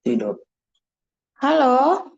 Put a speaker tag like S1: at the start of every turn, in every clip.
S1: Tidur.
S2: Halo,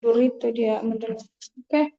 S2: dulu itu dia mendengar. Oke,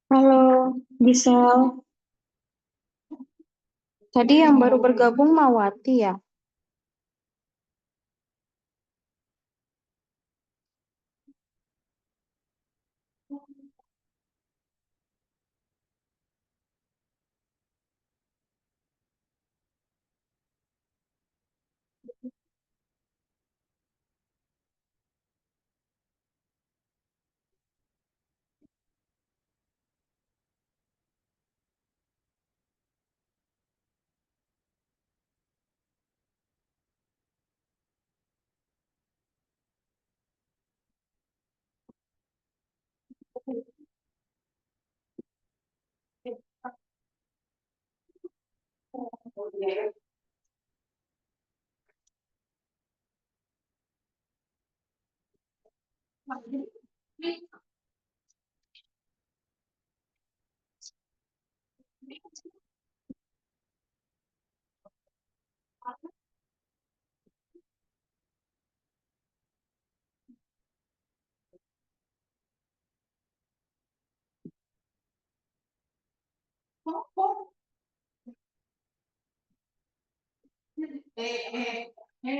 S2: Halo, Gisel. Tadi yang baru bergabung Mawati ya?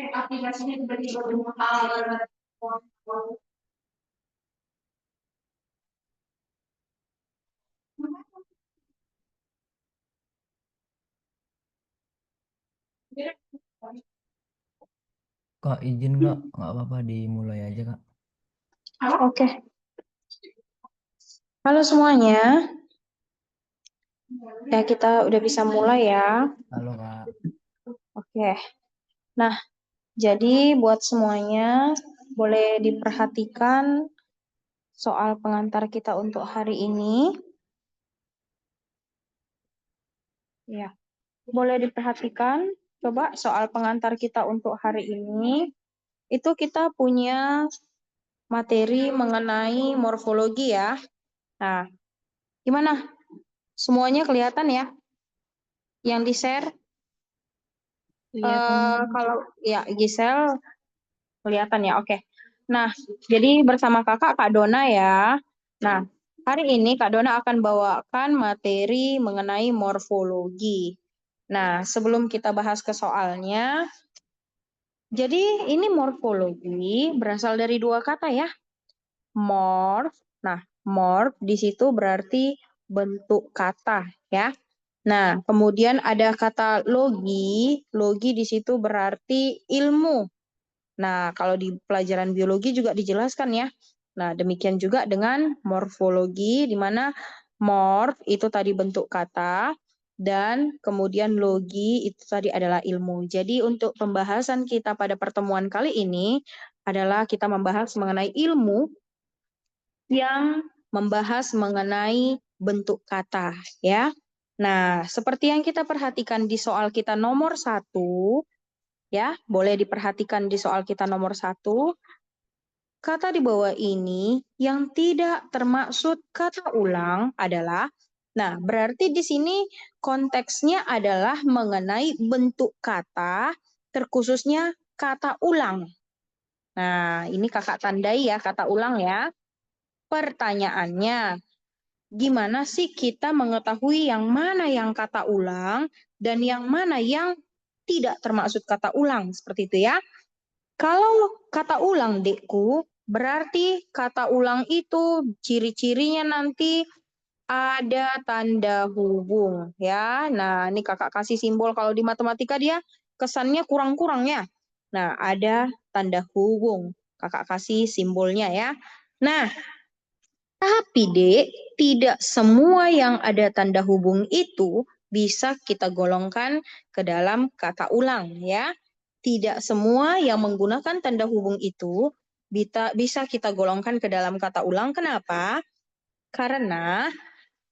S2: Aplikasinya tiba-tiba bermasalah.
S1: Kak, izin Kak, nggak apa-apa dimulai aja Kak.
S2: Oke. Halo semuanya. Ya, kita udah bisa mulai ya.
S1: Halo Kak.
S2: Oke. Nah, jadi buat semuanya boleh diperhatikan soal pengantar kita untuk hari ini. Ya, boleh diperhatikan. Coba soal pengantar kita untuk hari ini. Itu kita punya materi mengenai morfologi ya. Nah, gimana? Semuanya kelihatan ya? Yang di-share? Kalau ya Gisel kelihatan ya. Oke. Nah, jadi bersama kakak Kak Dona ya. Nah, hari ini Kak Dona akan bawakan materi mengenai morfologi. Nah, sebelum kita bahas ke soalnya, jadi ini morfologi berasal dari dua kata ya. Morf. Nah, morf di situ berarti bentuk kata ya. Nah, kemudian ada kata logi. Logi di situ berarti ilmu. Nah, kalau di pelajaran biologi juga dijelaskan ya. Nah, demikian juga dengan morfologi, di mana morf itu tadi bentuk kata, dan kemudian logi itu tadi adalah ilmu. Jadi untuk pembahasan kita pada pertemuan kali ini adalah kita membahas mengenai ilmu yang membahas mengenai bentuk kata, ya. Nah, seperti yang kita perhatikan di soal kita nomor 1, ya, boleh diperhatikan di soal kita nomor 1, kata di bawah ini yang tidak termaksud kata ulang adalah, nah, berarti di sini konteksnya adalah mengenai bentuk kata, terkhususnya kata ulang. Nah, ini kakak tandai ya, kata ulang ya. Pertanyaannya, gimana sih kita mengetahui yang mana yang kata ulang dan yang mana yang tidak termaksud kata ulang? Seperti itu ya. Kalau kata ulang, Dekku, berarti kata ulang itu ciri-cirinya nanti ada tanda hubung ya. Nah, ini kakak kasih simbol kalau di matematika dia kesannya kurang-kurang ya. Nah, ada tanda hubung. Kakak kasih simbolnya ya. Nah, tapi Dek, tidak semua yang ada tanda hubung itu bisa kita golongkan ke dalam kata ulang ya. Tidak semua yang menggunakan tanda hubung itu bisa kita golongkan ke dalam kata ulang. Kenapa? Karena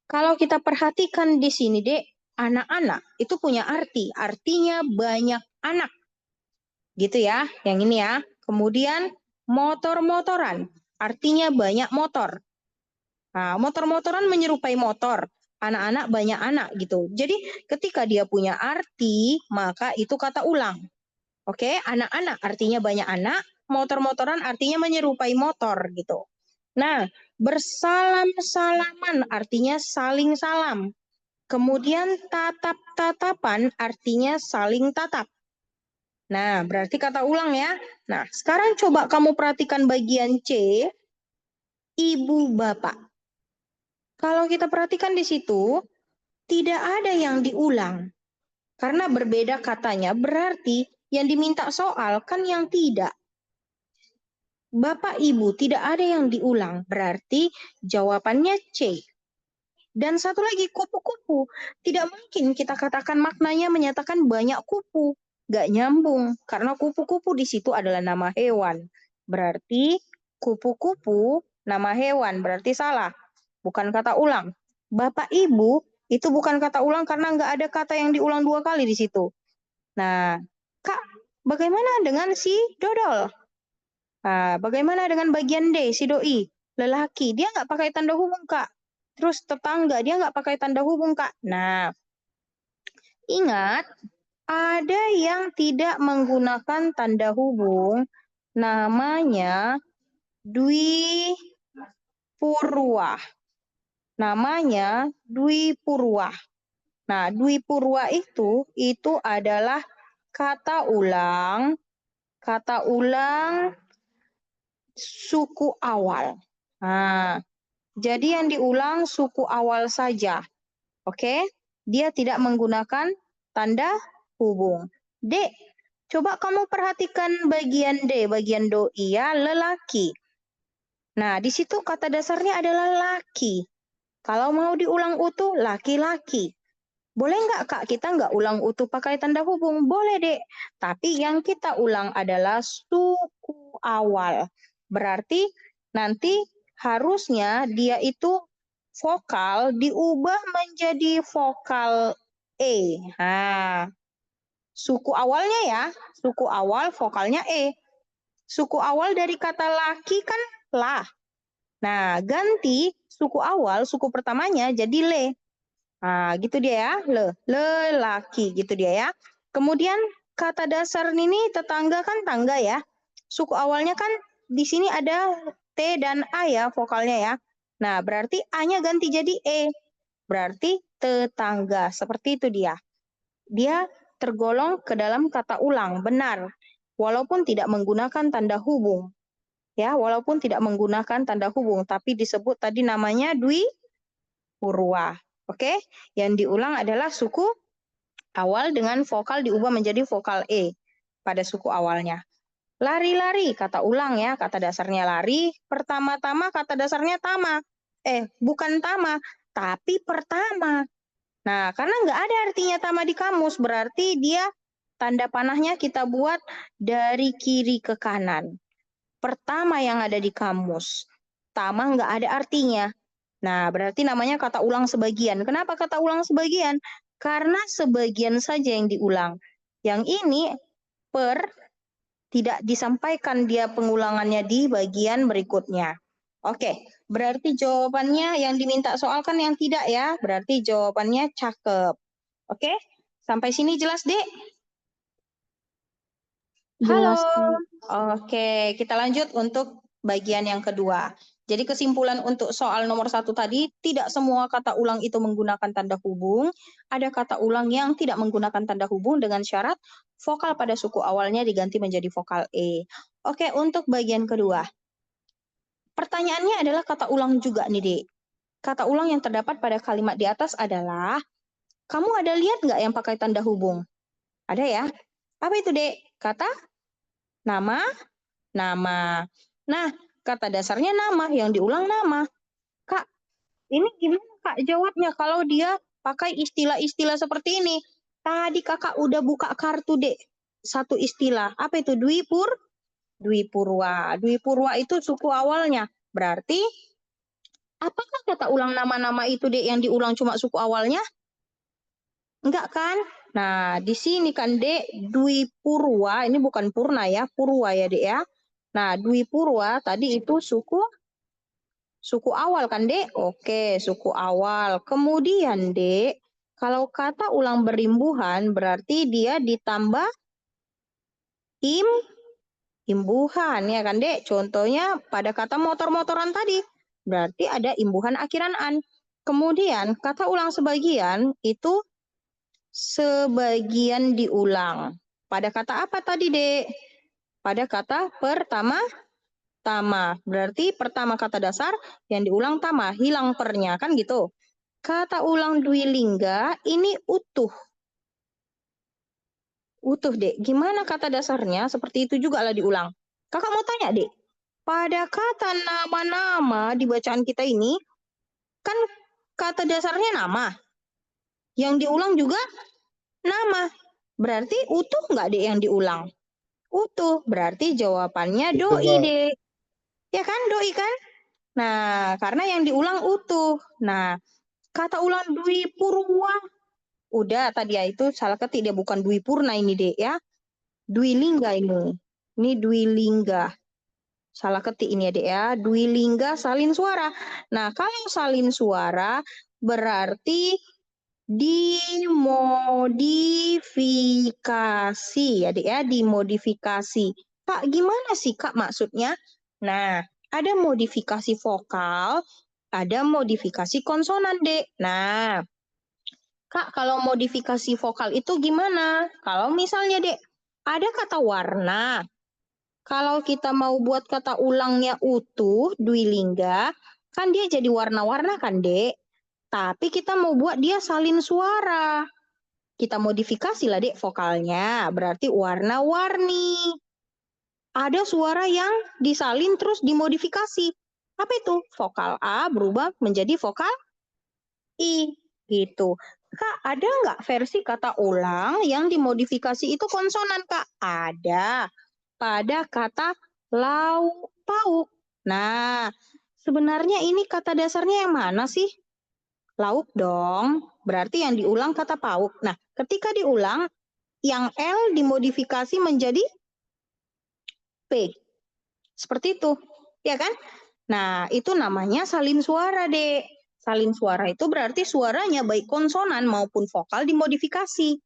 S2: kalau kita perhatikan di sini, Dek, anak-anak itu punya arti. Artinya banyak anak. Gitu ya, yang ini ya. Kemudian motor-motoran. Artinya banyak motor. Nah, motor-motoran menyerupai motor. Anak-anak banyak anak gitu. Jadi ketika dia punya arti, maka itu kata ulang. Oke, anak-anak artinya banyak anak, motor-motoran artinya menyerupai motor gitu. Nah, bersalam-salaman artinya saling salam. Kemudian tatap-tatapan artinya saling tatap. Nah, berarti kata ulang ya. Nah, sekarang coba kamu perhatikan bagian C, ibu bapak. Kalau kita perhatikan di situ, tidak ada yang diulang. Karena berbeda katanya, berarti yang diminta soal kan yang tidak. Bapak Ibu tidak ada yang diulang, berarti jawabannya C. Dan satu lagi, kupu-kupu. Tidak mungkin kita katakan maknanya menyatakan banyak kupu. Gak nyambung, karena kupu-kupu di situ adalah nama hewan. Berarti kupu-kupu nama hewan, berarti salah. Bukan kata ulang. Bapak Ibu itu bukan kata ulang karena nggak ada kata yang diulang 2 kali di situ. Nah, Kak, bagaimana dengan si Dodol? Nah, bagaimana dengan bagian D, si Doi? Lelaki, dia nggak pakai tanda hubung, Kak. Terus tetangga, dia nggak pakai tanda hubung, Kak. Nah, ingat, ada yang tidak menggunakan tanda hubung, namanya Dwi Purwa. Namanya Dwi Purwa. Nah, Dwi Purwa itu adalah kata ulang suku awal. Nah, jadi yang diulang suku awal saja. Oke? Dia tidak menggunakan tanda hubung. D, coba kamu perhatikan bagian D, bagian doi ya, lelaki. Nah, di situ kata dasarnya adalah laki. Kalau mau diulang utuh, laki-laki. Boleh nggak, Kak, kita nggak ulang utuh pakai tanda hubung? Boleh, Dek. Tapi yang kita ulang adalah suku awal. Berarti nanti harusnya dia itu vokal diubah menjadi vokal E. Nah, suku awalnya ya, suku awal vokalnya E. Suku awal dari kata laki kan lah. Nah, ganti suku awal, suku pertamanya jadi le. Nah, gitu dia ya, lelaki gitu dia ya. Kemudian kata dasar ini tetangga kan tangga ya. Suku awalnya kan di sini ada T dan A ya vokalnya ya. Nah, berarti A-nya ganti jadi E. Berarti tetangga. Seperti itu dia. Dia tergolong ke dalam kata ulang, benar. Walaupun tidak menggunakan tanda hubung. Ya, walaupun tidak menggunakan tanda hubung, tapi disebut tadi namanya Dwi Purwa. Oke, yang diulang adalah suku awal dengan vokal diubah menjadi vokal E pada suku awalnya. Lari-lari, kata ulang ya, kata dasarnya lari. Pertama-tama kata dasarnya tama. Bukan tama, tapi pertama. Nah, karena nggak ada artinya tama di kamus, berarti dia tanda panahnya kita buat dari kiri ke kanan. Pertama yang ada di kamus. Tama nggak ada artinya. Nah, berarti namanya kata ulang sebagian. Kenapa kata ulang sebagian? Karena sebagian saja yang diulang. Yang ini tidak disampaikan dia pengulangannya di bagian berikutnya. Oke, berarti jawabannya yang diminta soal kan yang tidak ya. Berarti jawabannya cakep. Oke, sampai sini jelas, Dek?
S3: Jelas,
S2: Halo.
S3: Bu.
S2: Oke, kita lanjut untuk bagian yang kedua. Jadi kesimpulan untuk soal nomor 1 tadi, tidak semua kata ulang itu menggunakan tanda hubung. Ada kata ulang yang tidak menggunakan tanda hubung dengan syarat vokal pada suku awalnya diganti menjadi vokal E. Oke, untuk bagian kedua. Pertanyaannya adalah kata ulang juga nih, Dek. Kata ulang yang terdapat pada kalimat di atas adalah, kamu ada lihat nggak yang pakai tanda hubung? Ada ya? Apa itu, Dek? Kata nama, nama. Nah, kata dasarnya nama, yang diulang nama. Kak, ini gimana Kak jawabnya kalau dia pakai istilah-istilah seperti ini? Tadi Kakak udah buka kartu, Dek. Satu istilah. Apa itu? Dwi Purwa. Dwi Purwa itu suku awalnya. Berarti, apakah kata ulang nama-nama itu, Dek, yang diulang cuma suku awalnya? Enggak kan? Nah, di sini kan, Dek, Dwi Purwa, ini bukan Purna ya, Purwa ya, Dek ya. Nah, Dwi Purwa tadi itu suku awal kan, Dek? Oke, suku awal. Kemudian, Dek, kalau kata ulang berimbuhan berarti dia ditambah im imbuhan ya kan Dek? Contohnya pada kata motor-motoran tadi. Berarti ada imbuhan akhiran an. Kemudian kata ulang sebagian itu sebagian diulang. Pada kata apa tadi Dek? Pada kata pertama tama. Berarti pertama kata dasar yang diulang tama, hilang pernya kan gitu. Kata ulang dwilingga ini utuh. Utuh, Dek. Gimana kata dasarnya? Seperti itu juga lah diulang. Kakak mau tanya, Dek. Pada kata nama-nama di bacaan kita ini, kan kata dasarnya nama. Yang diulang juga nama. Berarti utuh nggak, Dek, yang diulang? Utuh. Berarti jawabannya
S3: Itu,
S2: doi,
S3: Kak.
S2: Dek. Ya kan, doi kan? Nah, karena yang diulang utuh. Nah, kata ulang dwi purwa. Udah, tadi ya itu salah ketik dia, bukan dwi purna ini, Dek, ya. Dwilingga ini. Ini dwilingga. Salah ketik ini ya, Dek, ya. Dwilingga salin suara. Nah, kalau salin suara berarti dimodifikasi ya, Dek, ya. Dimodifikasi. Kak, gimana sih, Kak, maksudnya? Nah, ada modifikasi vokal, ada modifikasi konsonan, Dek. Nah, Kak, kalau modifikasi vokal itu gimana? Kalau misalnya, Dek, ada kata warna. Kalau kita mau buat kata ulangnya utuh, dwilingga, kan dia jadi warna-warna kan, Dek? Tapi kita mau buat dia salin suara. Kita modifikasi lah, Dek, vokalnya. Berarti warna-warni. Ada suara yang disalin terus dimodifikasi. Apa itu? Vokal A berubah menjadi vokal I. Gitu. Kak, ada nggak versi kata ulang yang dimodifikasi itu konsonan, Kak? Ada. Pada kata lauk pauk. Nah, sebenarnya ini kata dasarnya yang mana sih? Lauk dong. Berarti yang diulang kata pauk. Nah, ketika diulang, yang L dimodifikasi menjadi P. Seperti itu. Ya kan? Nah, itu namanya salin suara, Dek. Salin suara itu berarti suaranya baik konsonan maupun vokal dimodifikasi.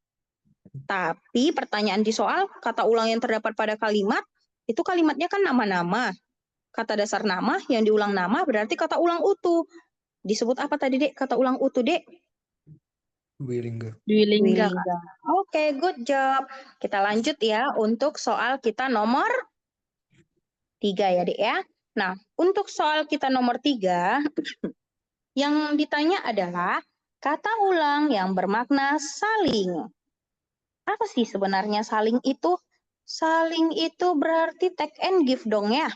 S2: Tapi pertanyaan di soal, kata ulang yang terdapat pada kalimat, itu kalimatnya kan nama-nama. Kata dasar nama, yang diulang nama berarti kata ulang utuh. Disebut apa tadi, Dek? Kata ulang utuh, Dek?
S3: Dwilingga.
S2: Dwilingga. Oke, good job. Kita lanjut ya untuk soal kita nomor 3 ya, Dek ya. Nah, untuk soal kita nomor 3, yang ditanya adalah kata ulang yang bermakna saling. Apa sih sebenarnya saling itu? Saling itu berarti take and give dong ya.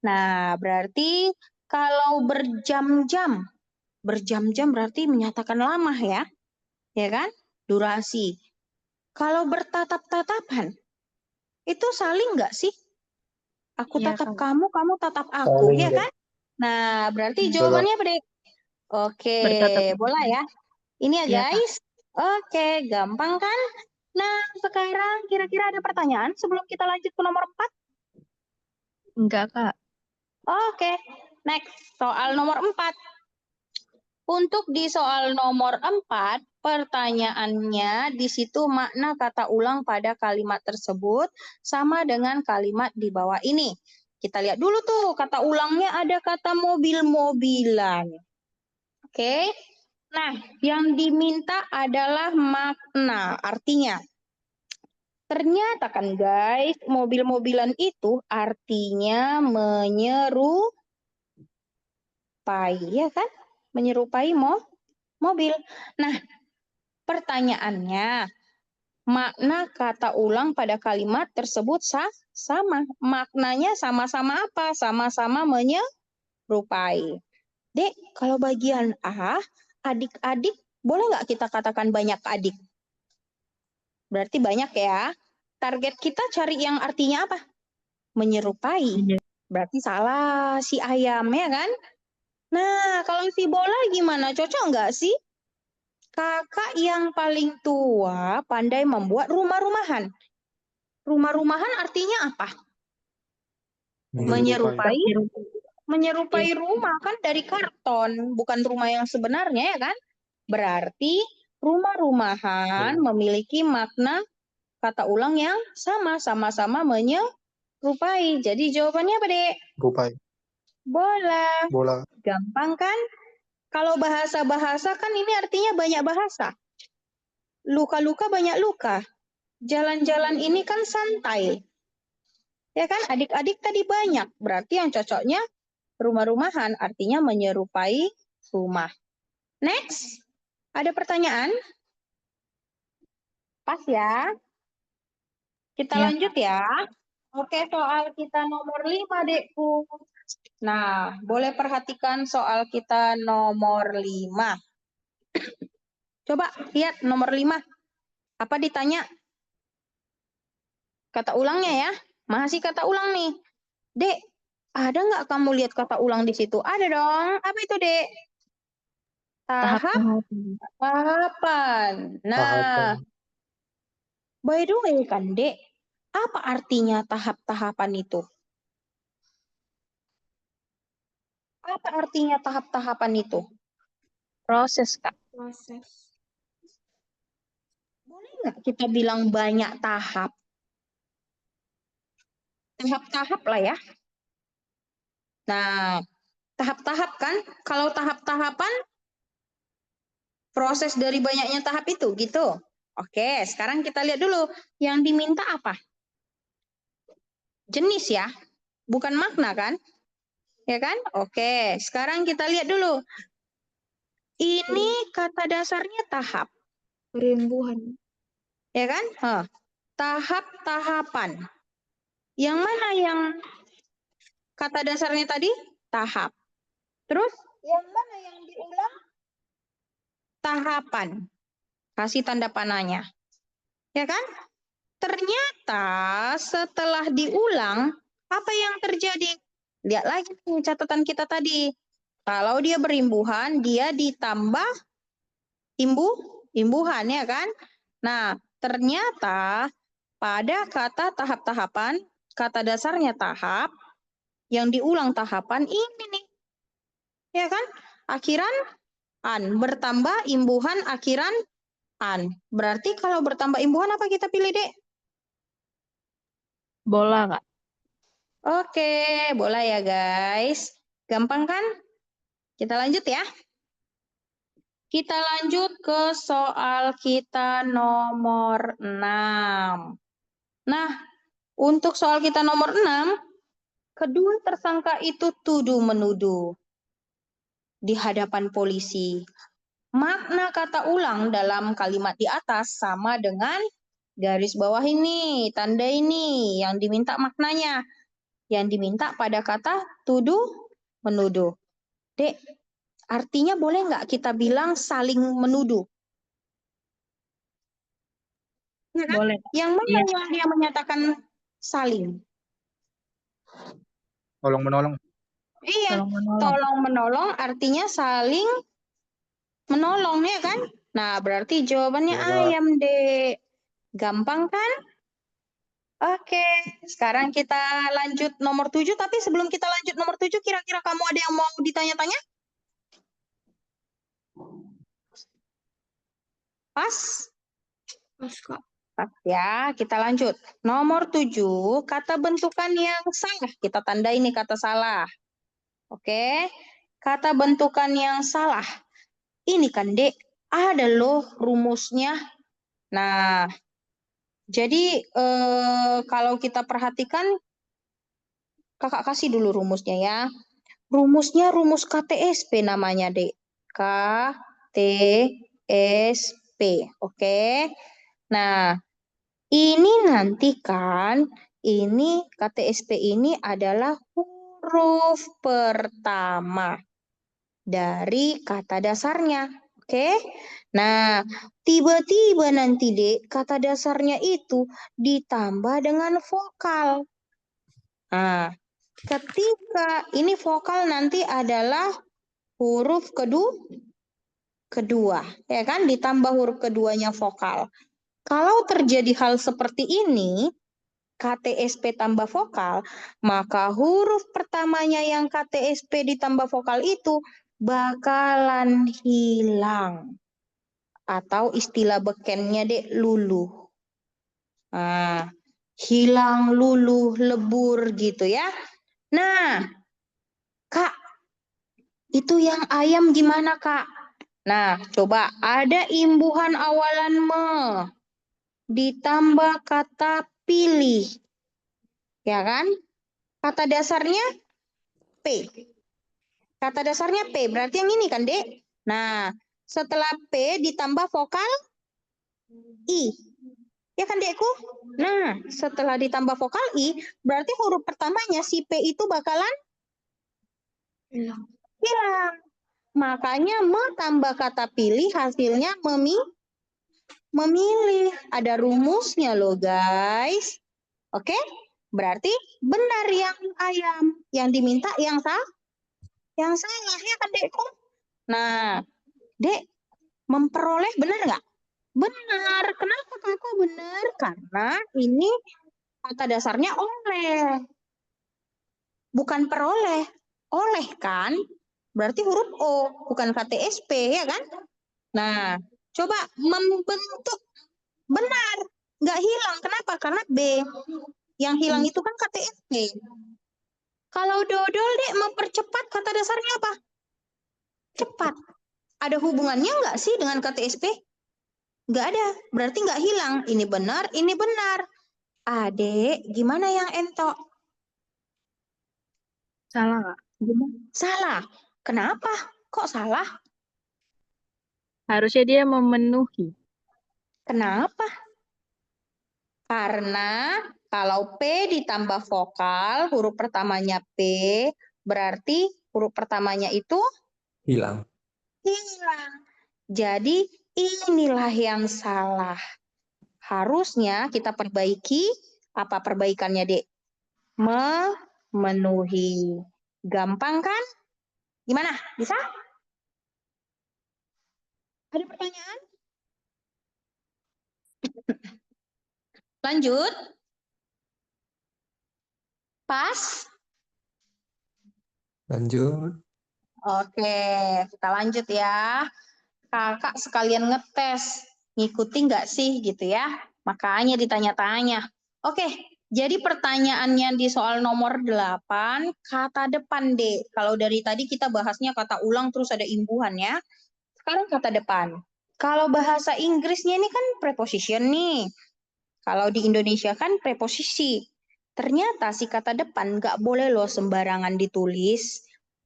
S2: Nah, berarti kalau berjam-jam berarti menyatakan lama ya. Ya kan? Durasi. Kalau bertatap-tatapan, itu saling nggak sih? Aku
S4: Iya,
S2: tatap
S4: Kak.
S2: kamu, kamu tatap aku,
S3: Saling,
S2: ya
S3: Kak.
S2: kan? Nah, berarti
S4: Hmm.
S3: Betul, Kak.
S2: jawabannya apa, Dek? Oke,
S4: Bertatap.
S2: boleh ya. Ini ya,
S4: Iya, Kak.
S2: guys. Oke, gampang kan? Nah, sekarang kira-kira ada pertanyaan sebelum kita lanjut ke nomor 4?
S4: Enggak, Kak.
S2: Oke, next. Soal nomor 4. Untuk di soal nomor 4, pertanyaannya di situ makna kata ulang pada kalimat tersebut sama dengan kalimat di bawah ini. Kita lihat dulu tuh, kata ulangnya ada kata mobil-mobilan. Oke. Nah, yang diminta adalah makna. Artinya, ternyata kan guys, mobil-mobilan itu artinya menyerupai, ya kan? Menyerupai mobil. Nah, pertanyaannya, makna kata ulang pada kalimat tersebut sama. Maknanya sama-sama apa? Sama-sama menyerupai. Dek, kalau bagian A, adik-adik, boleh nggak kita katakan banyak adik? Berarti banyak ya. Target kita cari yang artinya apa? Menyerupai.
S4: Iya.
S2: Berarti salah si ayam ya kan? Nah, kalau si bola gimana? Cocok nggak sih? Kakak yang paling tua pandai membuat rumah-rumahan. Rumah-rumahan artinya apa?
S3: Menyerupai.
S2: Menyerupai rumah kan dari karton, bukan rumah yang sebenarnya ya kan? Berarti rumah-rumahan memiliki makna kata ulang yang sama-sama menyerupai. Rupai. Jadi jawabannya apa, Dek?
S3: Rupai.
S2: Bola.
S3: Bola.
S2: Gampang kan? Kalau bahasa-bahasa kan ini artinya banyak bahasa. Luka-luka banyak luka. Jalan-jalan ini kan santai. Ya kan? Adik-adik tadi banyak. Berarti yang cocoknya rumah-rumahan. Artinya menyerupai rumah. Next. Ada pertanyaan? Pas ya. Kita
S4: Ya.
S2: lanjut ya. Oke, soal kita nomor 5, Dekku. Nah, boleh perhatikan soal kita nomor 5. Coba lihat nomor 5. Apa ditanya? Kata ulangnya ya. Masih kata ulang nih. Dek, ada nggak kamu lihat kata ulang di situ? Ada dong. Apa itu, Dek?
S4: Tahap-tahapan.
S2: Tahapan. Nah,
S3: Tahapan.
S2: by the way kan, Dek, apa artinya tahap-tahapan itu? Apa artinya tahap-tahapan itu?
S4: Proses, Kak.
S5: Proses.
S2: Boleh nggak kita bilang banyak tahap? Tahap-tahap lah ya. Nah, tahap-tahap kan? Kalau tahap-tahapan, proses dari banyaknya tahap itu, gitu. Oke, sekarang kita lihat dulu. Yang diminta apa? Jenis ya, bukan makna kan? Ya kan? Oke, sekarang kita lihat dulu. Ini kata dasarnya tahap.
S5: Perimbuhan.
S2: Ya kan? Tahap-tahapan. Yang mana yang kata dasarnya tadi? Tahap. Terus yang mana yang diulang? Tahapan. Kasih tanda panahnya. Ya kan? Ternyata setelah diulang, apa yang terjadi? Lihat lagi nih catatan kita tadi. Kalau dia berimbuhan, dia ditambah imbuhan ya kan? Nah, ternyata pada kata tahap-tahapan, kata dasarnya tahap, yang diulang tahapan ini nih. Ya kan? Akhiran an. Bertambah imbuhan akhiran an. Berarti kalau bertambah imbuhan apa kita pilih, Dek?
S4: Bola, Kak.
S2: Oke, boleh ya guys. Gampang kan? Kita lanjut ya. Kita lanjut ke soal kita nomor 6. Nah, untuk soal kita nomor 6, kedua tersangka itu tuduh-menuduh di hadapan polisi. Makna kata ulang dalam kalimat di atas sama dengan garis bawah ini, tanda ini yang diminta maknanya. Yang diminta pada kata tuduh-menuduh. Dek, artinya boleh nggak kita bilang saling menuduh? Ya kan?
S4: Boleh, Kak.
S2: Yang mana
S4: Iya.
S2: yang dia menyatakan saling?
S3: Tolong menolong.
S2: Iya,
S4: Tolong menolong.
S2: tolong menolong artinya saling menolong ya kan? Nah, berarti jawabannya
S3: Iya, Kak.
S2: ayam, Dek. Gampang kan? Oke, sekarang kita lanjut nomor 7. Tapi sebelum kita lanjut nomor 7, kira-kira kamu ada yang mau ditanya-tanya? Pas?
S5: Pas, Kak.
S2: Pas ya, kita lanjut. Nomor 7, kata bentukan yang salah. Kita tandai ini kata salah. Oke, kata bentukan yang salah. Ini kan, Dek, ada loh rumusnya. Nah, jadi kalau kita perhatikan, kakak kasih dulu rumusnya ya. Rumusnya rumus KTSP namanya, Dek. KTSP. Oke. Nah, ini nanti kan, ini KTSP ini adalah huruf pertama dari kata dasarnya. Oke. Nah, tiba-tiba nanti, Dek, kata dasarnya itu ditambah dengan vokal. Nah, ketika ini vokal nanti adalah huruf kedua, ya kan? Ditambah huruf keduanya vokal. Kalau terjadi hal seperti ini, KTSP tambah vokal, maka huruf pertamanya yang KTSP ditambah vokal itu bakalan hilang. Atau istilah bekennya, Dek, luluh. Nah, hilang, luluh, lebur gitu ya. Nah, Kak, itu yang ayam gimana, Kak? Nah, coba ada imbuhan awalan me ditambah kata pilih. Ya kan? Kata dasarnya P. Kata dasarnya P, berarti yang ini kan, Dek? Nah, setelah P ditambah vokal I. Ya kan, Dekku? Nah, setelah ditambah vokal I, berarti huruf pertamanya si P itu bakalan
S5: Hilang.
S2: hilang. Makanya tambah kata pilih hasilnya memilih. Ada rumusnya loh, guys. Oke? Berarti benar yang ayam. Yang diminta yang salah ya kan, Dekku? Nah, Dek, memperoleh benar nggak? Benar. Kenapa Kakak benar? Karena ini kata dasarnya oleh. Bukan peroleh. Oleh kan? Berarti huruf O, bukan KTSP, ya kan? Nah, coba membentuk benar. Nggak hilang. Kenapa? Karena B. Yang hilang itu kan KTSP. Kalau dodol, Dek, mempercepat kata dasarnya apa? Cepat. Ada hubungannya nggak sih dengan KTSP? Nggak ada. Berarti nggak hilang. Ini benar, ini benar. Adek, gimana yang entok?
S4: Salah, Kak.
S2: Salah. Kenapa? Kok salah?
S4: Harusnya dia memenuhi.
S2: Kenapa? Karena kalau P ditambah vokal, huruf pertamanya P, berarti huruf pertamanya itu
S3: Hilang.
S2: hilang. Jadi inilah yang salah. Harusnya kita perbaiki. Apa perbaikannya, Dek? Memenuhi. Gampang kan? Gimana? Bisa? Ada pertanyaan? Lanjut. Pas?
S3: Lanjut.
S2: Oke, kita lanjut ya. Kakak sekalian ngetes. Ngikuti nggak sih gitu ya? Makanya ditanya-tanya. Oke, jadi pertanyaannya di soal nomor 8, kata depan, Dek. Kalau dari tadi kita bahasnya kata ulang terus ada imbuhan ya. Sekarang kata depan. Kalau bahasa Inggrisnya ini kan preposition nih. Kalau di Indonesia kan preposisi. Ternyata si kata depan nggak boleh loh sembarangan ditulis.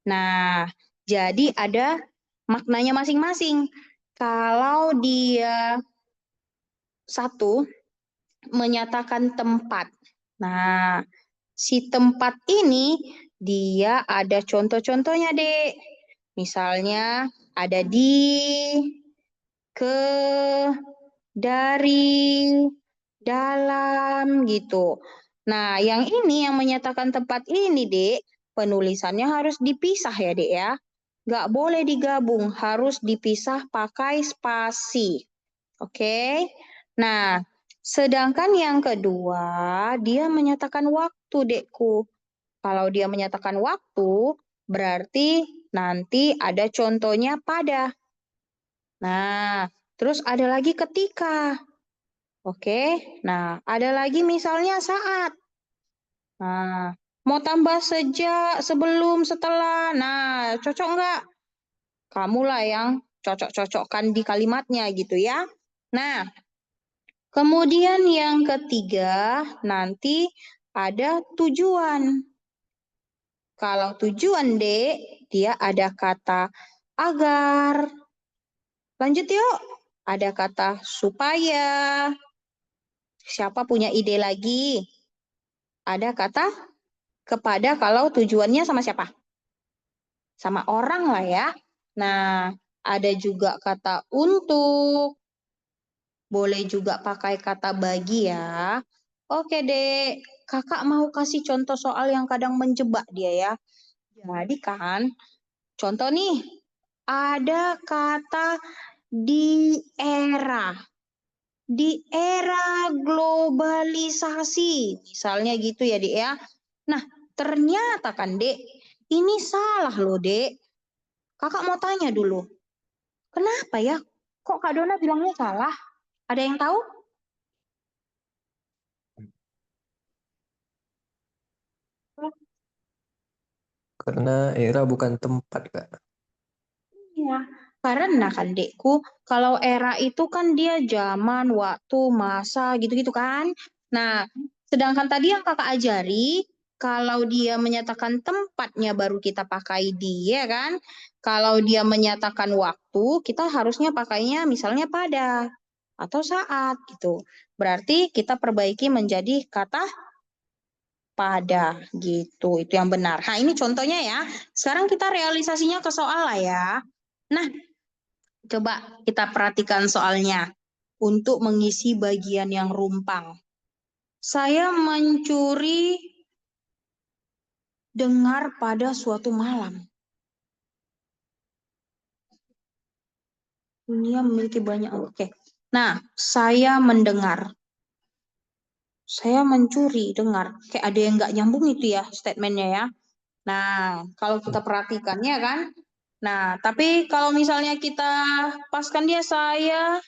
S2: Nah, jadi ada maknanya masing-masing. Kalau dia satu menyatakan tempat. Nah, si tempat ini dia ada contoh-contohnya, Dek. Misalnya ada di, ke, dari, dalam gitu. Nah, yang ini yang menyatakan tempat ini, Dek, penulisannya harus dipisah ya, Dek ya. Nggak boleh digabung, harus dipisah pakai spasi. Oke. Nah, sedangkan yang kedua, dia menyatakan waktu, Dekku. Kalau dia menyatakan waktu, berarti nanti ada contohnya pada. Nah, terus ada lagi ketika. Oke. Nah, ada lagi misalnya saat. Nah, mau tambah sejak, sebelum, setelah. Nah, cocok nggak? Kamulah yang cocok-cocokkan di kalimatnya gitu ya. Nah, kemudian yang ketiga, nanti ada tujuan. Kalau tujuan, Dek, dia ada kata agar. Lanjut yuk. Ada kata supaya. Siapa punya ide lagi? Ada kata kepada kalau tujuannya sama siapa? Sama orang lah ya. Nah, ada juga kata untuk. Boleh juga pakai kata bagi ya. Oke, Dek. Kakak mau kasih contoh soal yang kadang menjebak dia ya. Jadi kan, contoh nih, ada kata di era. Di era globalisasi. Misalnya gitu ya, Dek ya. Nah, ternyata kan, Dek, ini salah loh, Dek. Kakak mau tanya dulu. Kenapa ya? Kok Kak Dona bilangnya salah? Ada yang tahu?
S3: Karena era bukan tempat, Kak.
S2: Iya, karena kan dekku, kalau era itu kan dia zaman, waktu, masa, gitu-gitu kan. Nah, sedangkan tadi yang kakak ajari, kalau dia menyatakan tempatnya baru kita pakai dia kan. Kalau dia menyatakan waktu, kita harusnya pakainya misalnya pada atau saat gitu. Berarti kita perbaiki menjadi kata pada gitu. Itu yang benar. Nah, ini contohnya ya. Sekarang kita realisasinya ke soal lah ya. Nah, coba kita perhatikan soalnya untuk mengisi bagian yang rumpang. Saya mencuri dengar pada suatu malam. Dunia memiliki banyak. Oke. Nah, saya mendengar. Saya mencuri dengar. Kayak ada yang nggak nyambung itu ya statementnya ya. Nah, kalau kita perhatikan ya kan. Nah, tapi kalau misalnya kita paskan dia, saya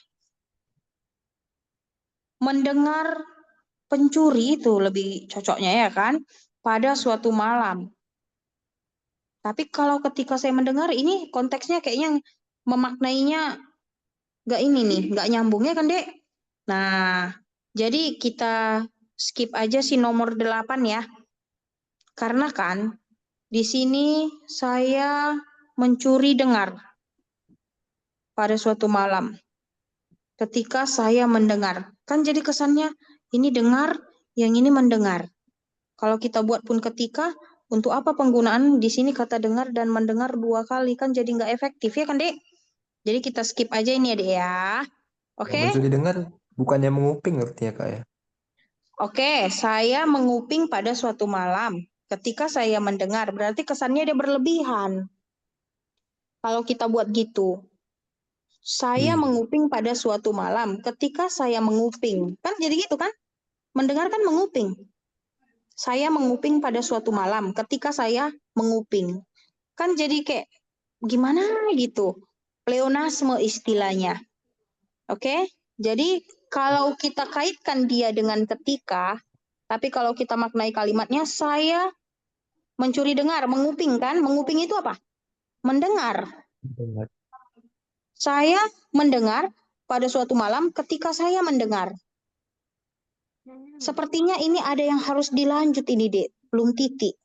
S2: mendengar pencuri, itu lebih cocoknya ya kan, pada suatu malam. Tapi kalau ketika saya mendengar, ini konteksnya kayaknya memaknainya nggak ini nih, nggak nyambungnya kan, Dek? Nah, jadi kita skip aja si nomor 8 ya. Karena kan di sini saya mencuri dengar pada suatu malam. Ketika saya mendengar, kan jadi kesannya ini dengar, yang ini mendengar. Kalau kita buat pun ketika, untuk apa penggunaan di sini kata dengar dan mendengar 2 kali, kan jadi nggak efektif ya kan, Dek? Jadi kita skip aja ini ya, Dek ya.
S3: Yang
S2: Oke?
S3: mencuri dengar bukannya menguping artinya, Kak ya.
S2: Oke, saya menguping pada suatu malam. Ketika saya mendengar, berarti kesannya dia berlebihan. Kalau kita buat gitu. Saya
S3: Iya.
S2: menguping pada suatu malam. Ketika saya menguping. Kan jadi gitu kan? Mendengar kan menguping. Saya menguping pada suatu malam. Ketika saya menguping. Kan jadi kayak gimana gitu. Pleonasme istilahnya. Oke? Jadi kalau kita kaitkan dia dengan ketika, tapi kalau kita maknai kalimatnya, saya mencuri dengar, menguping kan? Menguping itu apa? Mendengar.
S3: Dengar.
S2: Saya mendengar pada suatu malam ketika saya mendengar. Sepertinya ini ada yang harus dilanjut ini, Dek. Belum titik.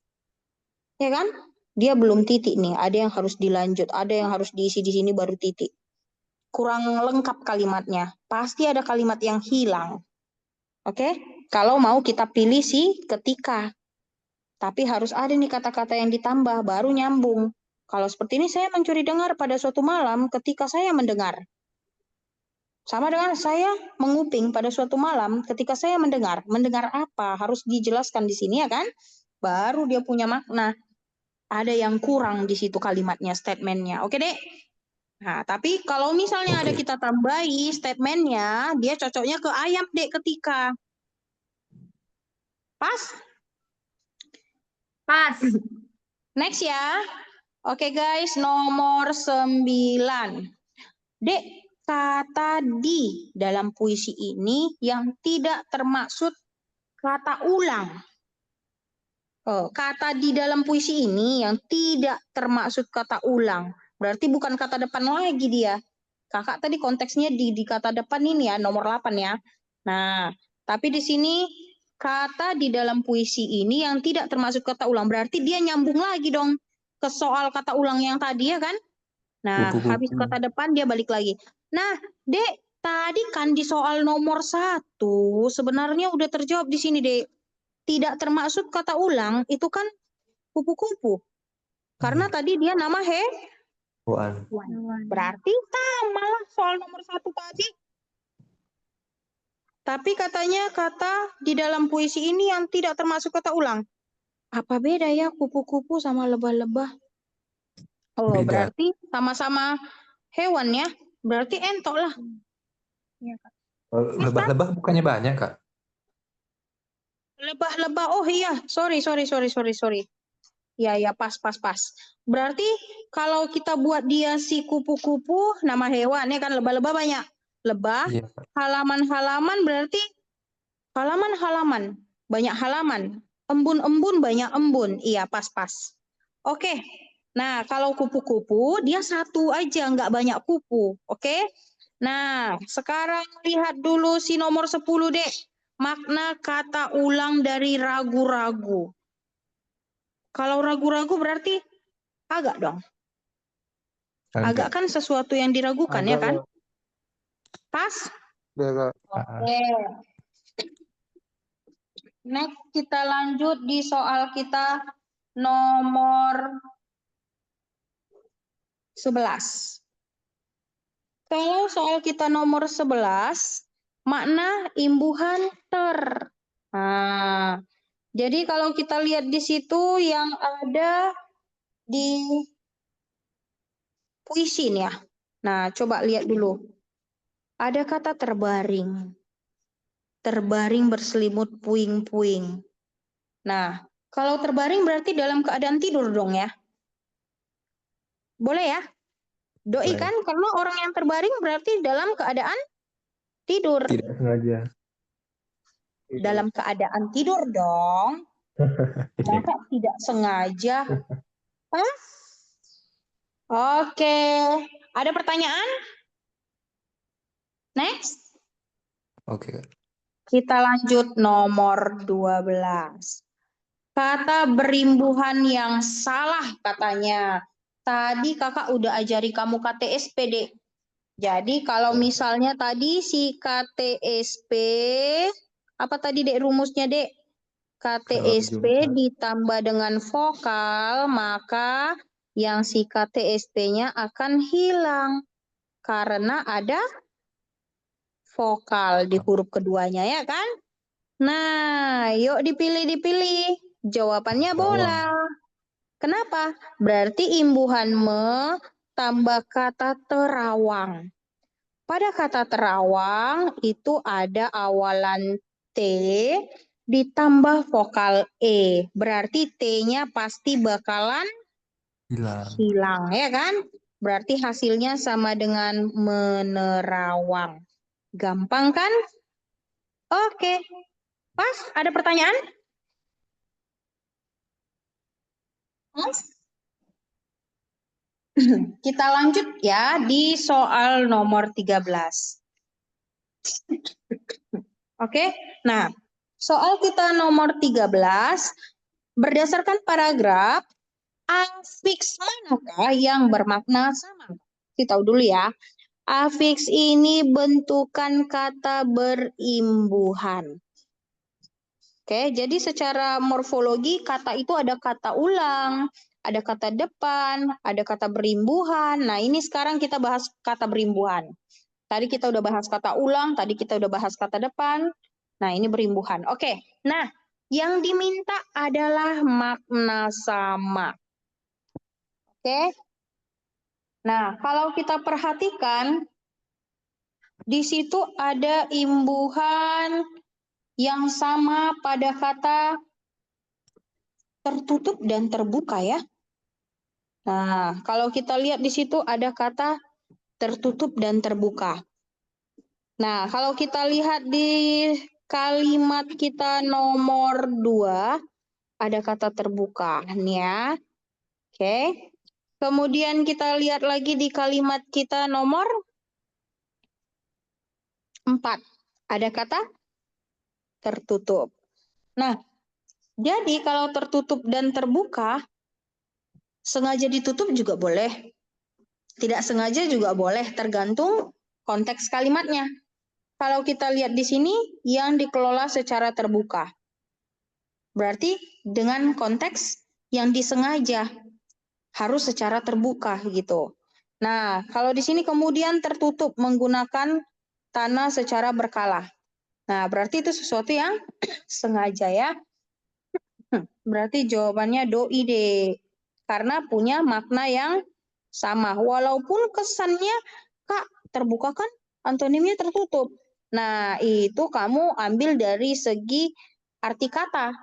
S2: Ya kan? Dia belum titik nih. Ada yang harus dilanjut. Ada yang harus diisi di sini baru titik. Kurang lengkap kalimatnya. Pasti ada kalimat yang hilang. Oke? Kalau mau kita pilih si ketika. Tapi harus ada nih kata-kata yang ditambah. Baru nyambung. Kalau seperti ini, saya mencuri dengar pada suatu malam ketika saya mendengar. Sama dengan saya menguping pada suatu malam ketika saya mendengar. Mendengar apa? Harus dijelaskan di sini ya kan? Baru dia punya makna. Ada yang kurang di situ kalimatnya, statementnya. Oke, Dek? Nah, tapi kalau misalnya ada
S3: Oke.
S2: kita tambahi statementnya, dia cocoknya ke ayam, Dek, ketika. Pas?
S5: Pas.
S2: Next ya. Oke, guys. Nomor 9. Dek, kata di dalam puisi ini yang tidak termaksud kata ulang. Oh, kata di dalam puisi ini yang tidak termaksud kata ulang. Berarti bukan kata depan lagi dia. Kakak tadi konteksnya di kata depan ini ya, nomor 8 ya. Nah, tapi di sini kata di dalam puisi ini yang tidak termasuk kata ulang. Berarti dia nyambung lagi dong ke soal kata ulang yang tadi ya kan? Nah, habis
S3: Kupu-kupu.
S2: kata depan dia balik lagi. Nah, Dek, tadi kan di soal nomor 1 sebenarnya udah terjawab di sini, Dek. Tidak termaksud kata ulang itu kan kupu-kupu. Karena
S3: Iya.
S2: tadi dia nama
S3: Wan.
S2: berarti sama lah soal nomor 1 tadi. Tapi katanya kata di dalam puisi ini yang tidak termasuk kata ulang. Apa beda ya kupu-kupu sama lebah-lebah? Oh,
S3: Beda.
S2: berarti sama-sama hewan ya. Berarti entok lah.
S3: Lebah-lebah bukannya banyak, Kak?
S2: Lebah-lebah. Oh iya, sorry. Ya, pas. Berarti kalau kita buat dia si kupu-kupu, nama hewan ya kan, lebah-lebah banyak. Lebah,
S3: Iya, Kak.
S2: halaman-halaman berarti halaman-halaman, banyak halaman. Embun-embun banyak embun. Iya, pas. Oke. Nah, kalau kupu-kupu dia satu aja, nggak banyak kupu. Oke. Nah, sekarang lihat dulu si nomor 10, Dek. Makna kata ulang dari ragu-ragu. Kalau ragu-ragu berarti agak dong. Agak
S3: Agak.
S2: kan sesuatu yang diragukan ya
S3: Agak
S2: kan?
S3: lah.
S2: Pas?
S3: Udah, Kak.
S2: Oke. Next kita lanjut di soal kita nomor 11. Kalau soal kita nomor 11, makna imbuhan ter. Nah, jadi kalau kita lihat di situ yang ada di puisi nih ya. Nah, coba lihat dulu. Ada kata terbaring. Terbaring berselimut puing-puing. Nah, kalau terbaring berarti dalam keadaan tidur dong ya. Boleh ya? Doi
S3: Boleh.
S2: kan karena orang yang terbaring berarti dalam keadaan tidur.
S3: Tidak sengaja.
S2: Dalam keadaan tidur dong. Masa tidak sengaja? Hah? Oke. Ada pertanyaan? Next.
S3: Oke, Kak.
S2: Kita lanjut nomor 12. Kata berimbuhan yang salah katanya. Tadi kakak udah ajari kamu KTSP, Dek. Jadi kalau misalnya tadi si KTSP, apa tadi Dek rumusnya, Dek? KTSP
S3: Jumat.
S2: ditambah dengan vokal, maka yang si KTSP-nya akan hilang. Karena ada vokal di huruf keduanya, ya kan? Nah, yuk dipilih-dipilih. Jawabannya bola. Kenapa? Berarti imbuhan me tambah kata terawang. Pada kata terawang itu ada awalan T ditambah vokal E. Berarti T-nya pasti bakalan hilang, ya kan? Berarti hasilnya sama dengan menerawang. Gampang kan? Oke. Pas, ada pertanyaan? Kita lanjut ya di soal nomor 13. Oke, nah soal kita nomor 13, berdasarkan paragraf, afiks manakah yang bermakna sama? Kita tahu dulu ya, afiks ini bentukan kata berimbuhan. Oke, jadi secara morfologi kata itu ada kata ulang, ada kata depan, ada kata berimbuhan. Nah, ini sekarang kita bahas kata berimbuhan. Tadi kita udah bahas kata ulang, tadi kita udah bahas kata depan. Nah, ini berimbuhan. Oke, nah yang diminta adalah makna sama. Oke, nah kalau kita perhatikan, di situ ada imbuhan yang sama pada kata tertutup dan terbuka ya. Nah, kalau kita lihat di situ ada kata tertutup dan terbuka. Nah, kalau kita lihat di kalimat kita nomor 2, ada kata terbuka nih ya. Oke. Kemudian kita lihat lagi di kalimat kita nomor 4, ada kata tertutup. Nah, jadi kalau tertutup dan terbuka, sengaja ditutup juga boleh. Tidak sengaja juga boleh, tergantung konteks kalimatnya. Kalau kita lihat di sini, yang dikelola secara terbuka. Berarti dengan konteks yang disengaja, harus secara terbuka gitu. Nah, kalau di sini kemudian tertutup menggunakan tanah secara berkala. Nah, berarti itu sesuatu yang sengaja ya. Berarti jawabannya doi deh. Karena punya makna yang sama. Walaupun kesannya, Kak, terbuka kan antonimnya tertutup. Nah, itu kamu ambil dari segi arti kata.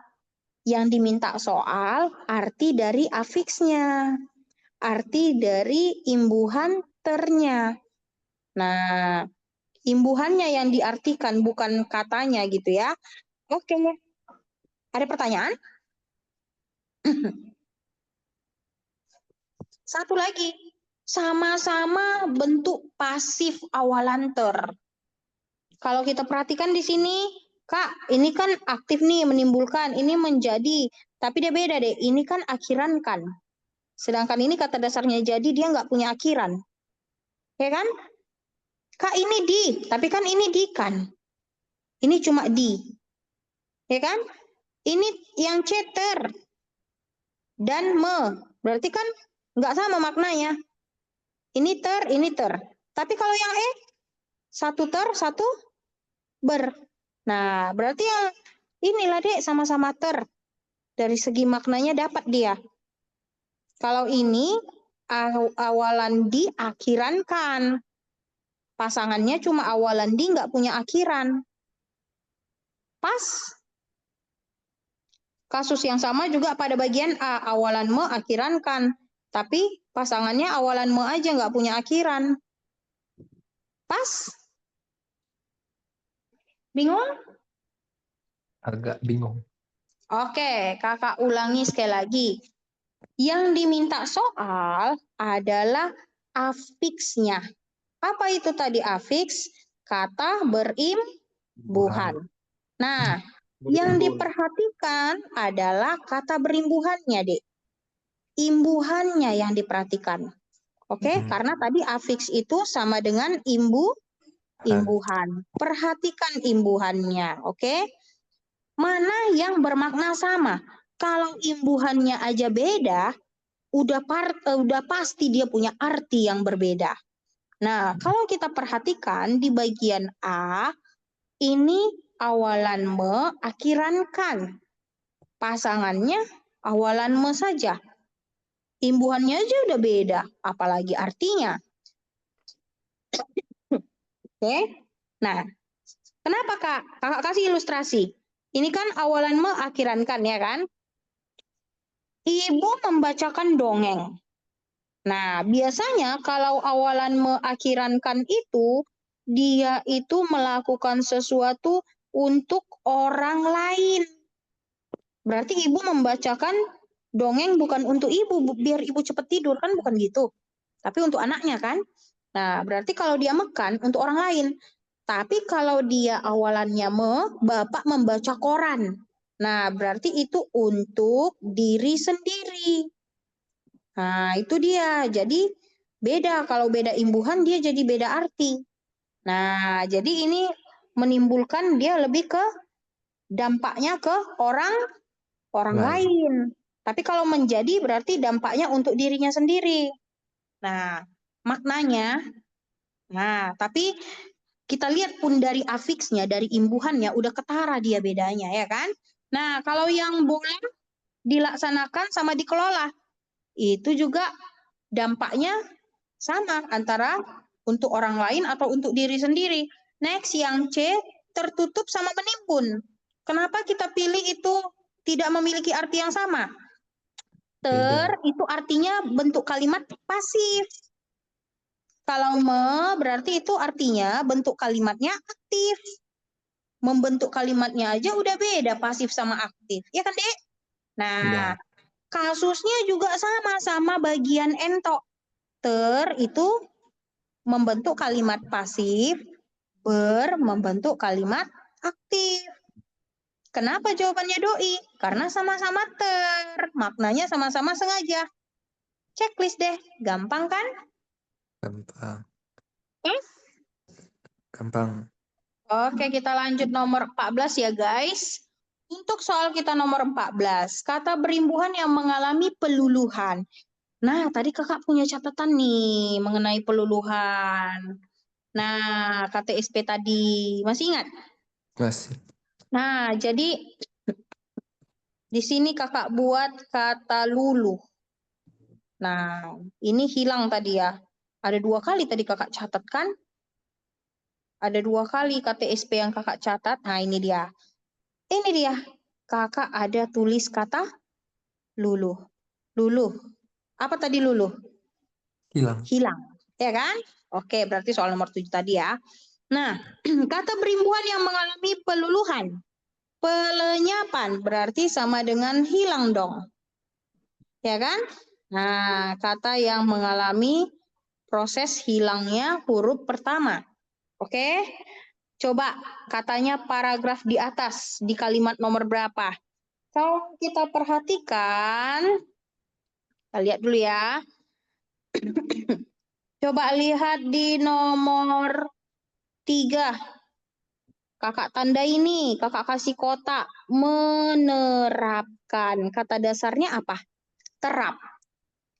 S2: Yang diminta soal arti dari afiksnya. Arti dari imbuhan ternya. Nah, imbuhannya yang diartikan, bukan katanya gitu ya. Oke. Ada pertanyaan? Satu lagi, sama-sama bentuk pasif awalan ter. Kalau kita perhatikan di sini, Kak, ini kan aktif nih menimbulkan, ini menjadi, tapi dia beda deh. Ini kan akhiran kan. Sedangkan ini kata dasarnya jadi, dia nggak punya akhiran. Ya kan? Kak, ini di, tapi kan ini di kan. Ini cuma di. Ya kan? Ini yang ceter dan me. Berarti kan nggak sama maknanya. Ini ter. Tapi kalau yang satu ter, satu ber. Nah, berarti yang inilah dek sama-sama ter. Dari segi maknanya dapat dia. Kalau ini awalan di, akhiran kan. Pasangannya cuma awalan di, nggak punya akhiran. Pas. Kasus yang sama juga pada bagian A, awalan me, akhiran kan. Tapi pasangannya awalan me aja, nggak punya akhiran. Pas? Bingung?
S3: Agak bingung.
S2: Oke, kakak ulangi sekali lagi. Yang diminta soal adalah afiksnya. Apa itu tadi afiks? Kata berimbuhan. Nah, yang diperhatikan adalah kata berimbuhannya, Dek. Imbuhannya yang diperhatikan. Oke, karena tadi afiks itu sama dengan imbuhan. Perhatikan imbuhannya, oke? Mana yang bermakna sama? Kalau imbuhannya aja beda, udah pasti dia punya arti yang berbeda. Nah, kalau kita perhatikan di bagian A, ini awalan me, akhiran kan. Pasangannya awalan me saja. Imbuhannya aja udah beda, apalagi artinya. Oke. Nah, kenapa Kak? Kakak kasih ilustrasi. Ini kan awalan me, akhiran kan ya kan? Ibu membacakan dongeng. Nah, biasanya kalau awalan me, akhiran kan itu, dia itu melakukan sesuatu untuk orang lain. Berarti ibu membacakan dongeng bukan untuk ibu, biar ibu cepat tidur, kan bukan gitu. Tapi untuk anaknya kan. Nah, berarti kalau dia makan untuk orang lain. Tapi kalau dia awalannya bapak membaca koran. Nah, berarti itu untuk diri sendiri. Nah, itu dia. Jadi beda. Kalau beda imbuhan, dia jadi beda arti. Nah, jadi ini menimbulkan dia lebih ke dampaknya ke orang lain. Tapi kalau menjadi berarti dampaknya untuk dirinya sendiri. Nah, maknanya, tapi kita lihat pun dari afiksnya, dari imbuhannya, udah ketara dia bedanya, ya kan? Nah, kalau yang boleh dilaksanakan sama dikelola, itu juga dampaknya sama antara untuk orang lain atau untuk diri sendiri. Next, yang C, tertutup sama menimbun. Kenapa kita pilih itu tidak memiliki arti yang sama? Itu artinya bentuk kalimat pasif. Kalau me berarti itu artinya bentuk kalimatnya aktif. Membentuk kalimatnya aja udah beda pasif sama aktif. Ya kan, Dek? Nah, kasusnya juga sama bagian ento. Itu membentuk kalimat pasif, membentuk kalimat aktif. Kenapa jawabannya doi? Karena sama-sama maknanya sama-sama sengaja. Checklist deh, gampang kan?
S3: Gampang.
S2: Gampang. Oke, kita lanjut nomor 14 ya guys. Untuk soal kita nomor 14, kata berimbuhan yang mengalami peluluhan. Nah, tadi kakak punya catatan nih mengenai peluluhan. Nah, KTSP tadi, masih ingat?
S3: Masih.
S2: Nah, jadi di sini kakak buat kata luluh. Nah, ini hilang tadi ya. Ada 2 kali tadi kakak catatkan. Ada 2 kali KTSP yang kakak catat. Nah, ini dia. Ini dia. Kakak ada tulis kata luluh. Luluh. Apa tadi luluh? Hilang. Ya kan? Oke, berarti soal nomor 7 tadi ya. Nah, kata berimbuhan yang mengalami peluluhan. Pelenyapan berarti sama dengan hilang dong. Ya kan? Nah, kata yang mengalami proses hilangnya huruf pertama. Oke? Coba katanya paragraf di atas di kalimat nomor berapa? Kalau kita perhatikan, kita lihat dulu ya. Coba lihat di nomor 3. Kakak tanda ini, kakak kasih kotak. Menerapkan. Kata dasarnya apa? Terap.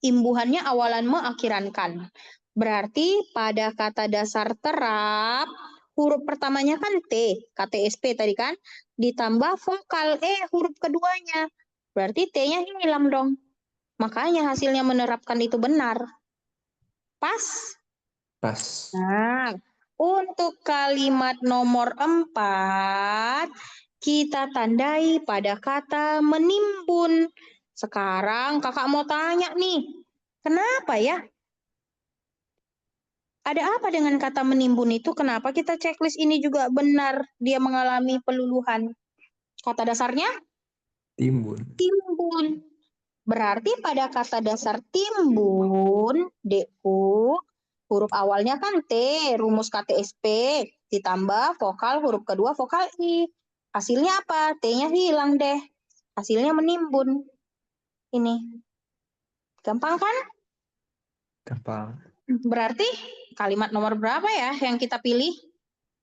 S2: Imbuhannya awalan me, akhiran kan. Berarti pada kata dasar terap, huruf pertamanya kan T, KTSP tadi kan. Ditambah vokal E, huruf keduanya. Berarti T-nya hilang dong. Makanya hasilnya menerapkan itu benar. Pas?
S3: Pas.
S2: Nah, untuk kalimat nomor 4, kita tandai pada kata menimbun. Sekarang kakak mau tanya nih, kenapa ya? Ada apa dengan kata menimbun itu? Kenapa kita checklist ini juga benar dia mengalami peluluhan? Kata dasarnya
S3: Timbun.
S2: timbun. Berarti pada kata dasar timbun, Dekku, huruf awalnya kan T, rumus KTSP, ditambah vokal huruf kedua vokal I. Hasilnya apa? T-nya hilang deh. Hasilnya menimbun. Ini. Gampang kan?
S3: Gampang.
S2: Berarti kalimat nomor berapa ya yang kita pilih?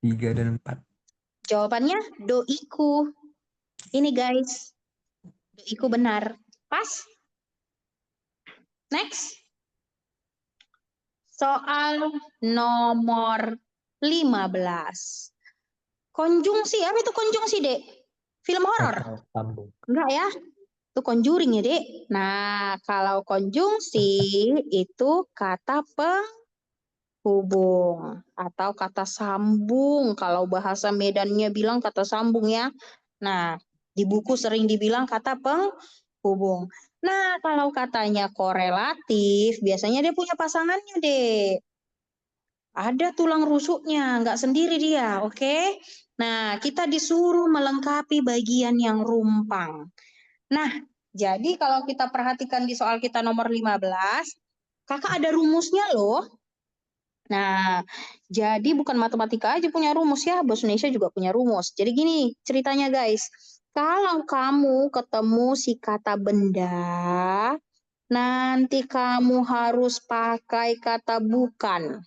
S3: 3 dan 4.
S2: Jawabannya doiku. Ini guys. Doiku benar. Pas? Next. Soal nomor 15. Konjungsi. Apa itu konjungsi, Dek? Film horor?
S3: Kata sambung.
S2: Enggak ya? Itu conjuring ya, Dek. Nah, kalau konjungsi itu kata penghubung atau kata sambung. Kalau bahasa Medannya bilang kata sambung ya. Nah, di buku sering dibilang kata penghubung. Nah, kalau katanya korelatif, biasanya dia punya pasangannya, Dek. Ada tulang rusuknya, nggak sendiri dia, oke? Nah, kita disuruh melengkapi bagian yang rumpang. Nah, jadi kalau kita perhatikan di soal kita nomor 15, kakak ada rumusnya loh. Nah, jadi bukan matematika aja punya rumus ya, bahasa Indonesia juga punya rumus. Jadi gini ceritanya guys, kalau kamu ketemu si kata benda, nanti kamu harus pakai kata bukan.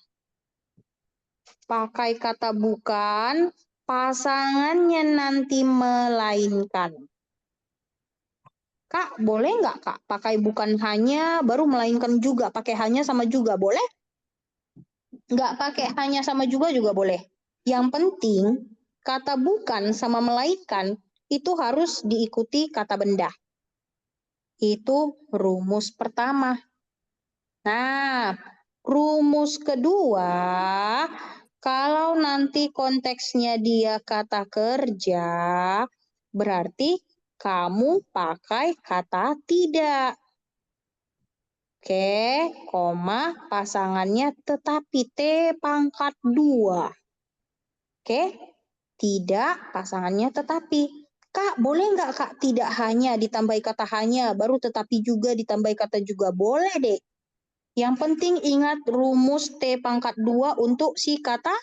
S2: Pakai kata bukan, pasangannya nanti melainkan. Kak, boleh nggak Kak pakai bukan hanya, baru melainkan juga. Pakai hanya sama juga, boleh? Nggak pakai hanya sama juga boleh. Yang penting, kata bukan sama melainkan itu harus diikuti kata benda. Itu rumus pertama. Nah, rumus kedua, kalau nanti konteksnya dia kata kerja, berarti kamu pakai kata tidak. Oke, koma, pasangannya tetapi T pangkat 2. Oke, tidak, pasangannya tetapi. Kak, boleh nggak Kak tidak hanya ditambahi kata hanya, baru tetapi juga ditambahi kata juga? Boleh deh. Yang penting ingat rumus T pangkat 2 untuk si kata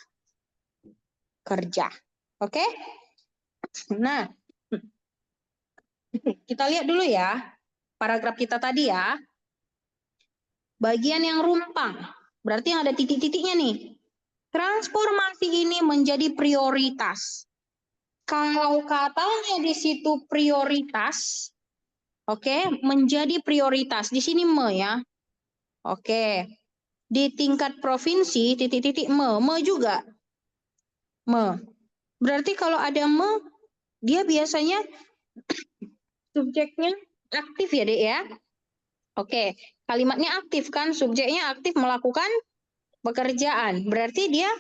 S2: kerja. Oke? Nah, kita lihat dulu ya. Paragraf kita tadi ya. Bagian yang rumpang. Berarti yang ada titik-titiknya nih. Transformasi ini menjadi prioritas. Kalau katanya di situ prioritas, oke, menjadi prioritas. Di sini me ya. Oke. Di tingkat provinsi, titik-titik me juga. Me. Berarti kalau ada me, dia biasanya subjeknya aktif ya, Dek ya? Oke, kalimatnya aktif kan, subjeknya aktif melakukan pekerjaan. Berarti dia